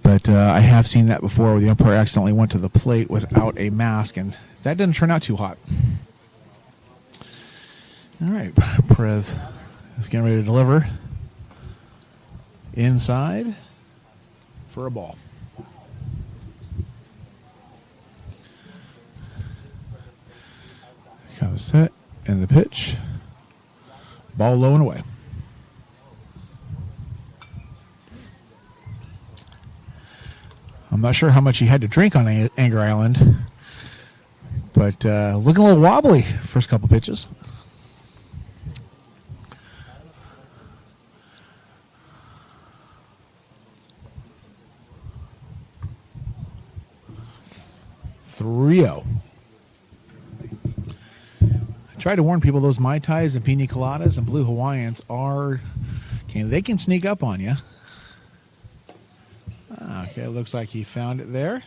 but I have seen that before where the umpire accidentally went to the plate without a mask, and that didn't turn out too hot. All right, Perez is getting ready to deliver inside for a ball. Kind of set and the pitch. Ball low and away. I'm not sure how much he had to drink on Anger Island, but looking a little wobbly first couple pitches. Rio. I tried to warn people those Mai Tais and Pina Coladas and Blue Hawaiians they can sneak up on you. Okay, looks like he found it there.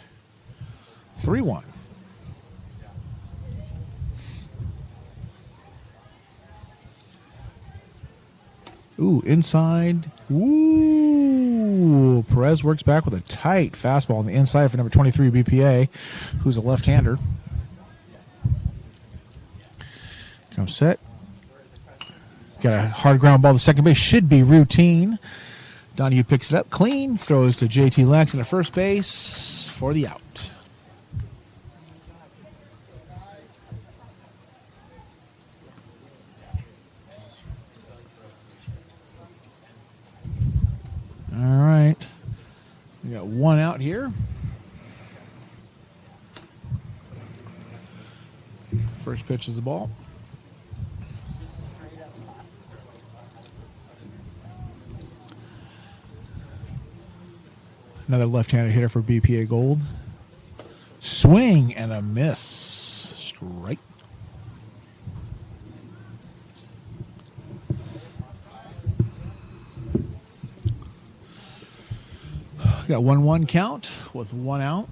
3-1. Ooh, inside. Ooh, Perez works back with a tight fastball on the inside for number 23 BPA, who's a left-hander. Comes set. Got a hard ground ball to second base. Should be routine. Donahue picks it up clean. Throws to JT Laxton at first base for the out. All right. We got one out here. First pitch is the ball. Another left-handed hitter for BPA Gold. Swing and a miss. Strike. Got 1-1 count with one out.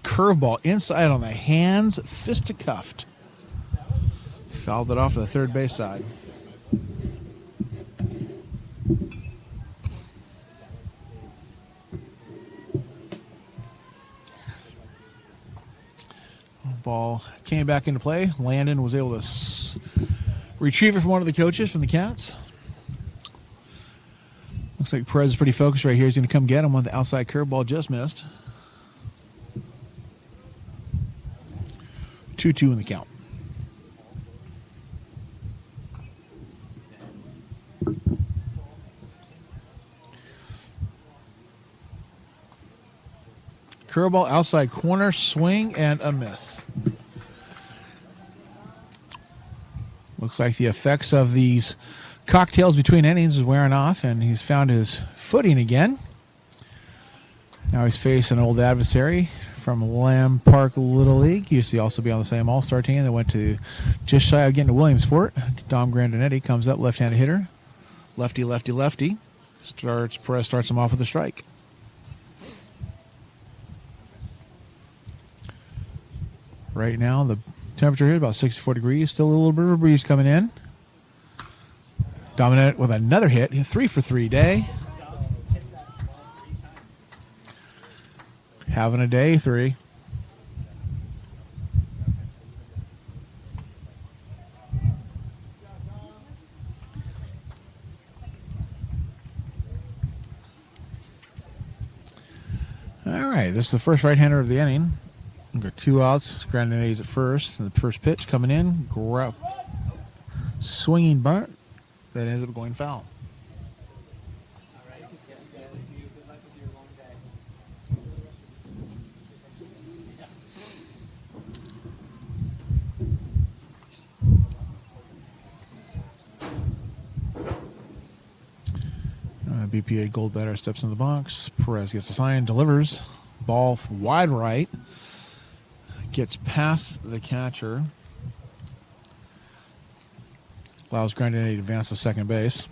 Curveball inside on the hands, fisticuffed. Fouled it off to the third base side. Ball came back into play. Landon was able to retrieve it from one of the coaches from the Cats. Looks like Perez is pretty focused right here. He's going to come get him when the outside curveball just missed. 2-2 in the count. Curveball outside corner, swing and a miss. Looks like the effects of these cocktails between innings is wearing off, and he's found his footing again. Now he's facing an old adversary from Lamb Park Little League. He used to also be on the same All-Star team that went to just shy of getting to Williamsport. Dom Grandinetti comes up, left-handed hitter. Lefty, lefty, lefty. Perez starts him off with a strike. Right now, the temperature here about 64 degrees. Still a little bit of a breeze coming in. Dominant with another hit. 3 for 3 day. Having a day 3. All right, this is the first right-hander of the inning. We've got 2 outs. Grandinetti at first. And the first pitch coming in. Swinging bunt. That ends up going foul. BPA Gold batter steps in the box. Perez gets a sign, delivers. Ball wide right. Gets past the catcher. Allows Grandinetti to advance to second base.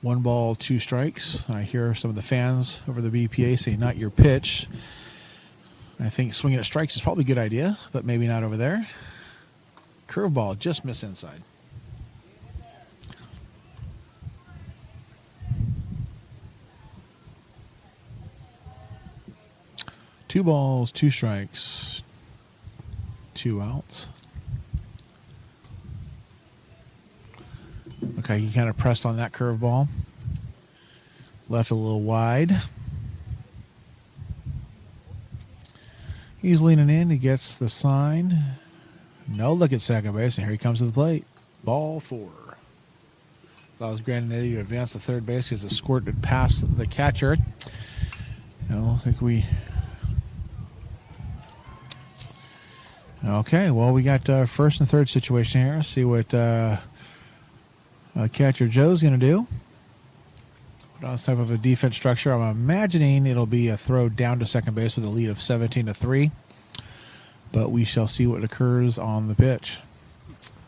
One ball, 2 strikes. I hear some of the fans over the BPA say, not your pitch. I think swinging at strikes is probably a good idea, but maybe not over there. Curveball, just miss inside. Two balls, 2 strikes, 2 outs. Okay, he kind of pressed on that curveball. Left a little wide. He's leaning in. He gets the sign. No look at second base, and here he comes to the plate. Ball 4. Allows Grandinetti to advance to third base. He has escorted past the catcher. I think we... Okay, well, we got first and third situation here. See what catcher Joe's going to do. Put on this type of a defense structure. I'm imagining it'll be a throw down to second base with a lead of 17-3. But we shall see what occurs on the pitch.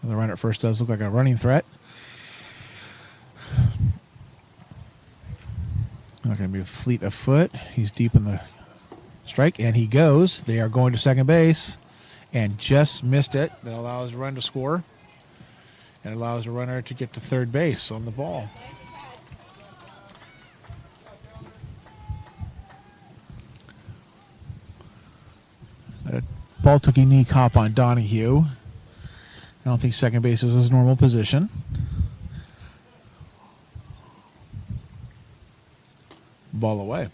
The runner at first does look like a running threat. Not going to be a fleet of foot. He's deep in the strike, and he goes. They are going to second base, and just missed it. That allows a run to score, and allows a runner to get to third base on the ball. That ball took a unique hop on Donahue. I don't think second base is his normal position. Ball away.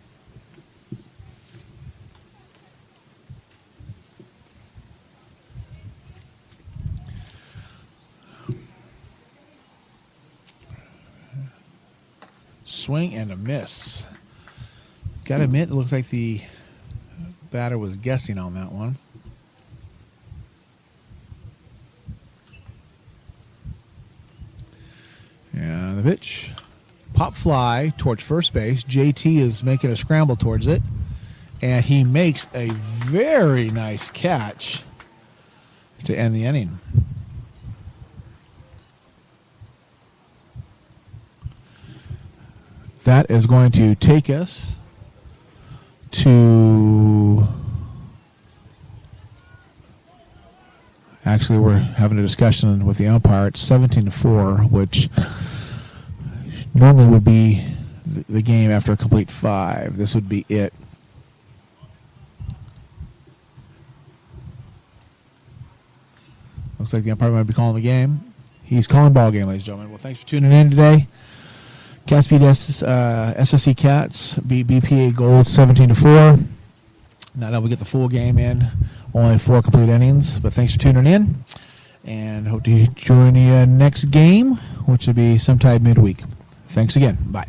Swing and a miss. Gotta admit, it looks like the batter was guessing on that one. And the pitch. Pop fly towards first base. JT is making a scramble towards it. And he makes a very nice catch to end the inning. That is going to take us to... Actually, we're having a discussion with the umpire. It's 17-4, which normally would be the game after a complete 5. This would be it. Looks like the umpire might be calling the game. He's calling ball game, ladies and gentlemen. Well, thanks for tuning in today. Cats beat SSC Cats, beat BPA Gold 17-4. Not that we get the full game in, only 4 complete innings. But thanks for tuning in, and hope to join you next game, which will be sometime midweek. Thanks again. Bye.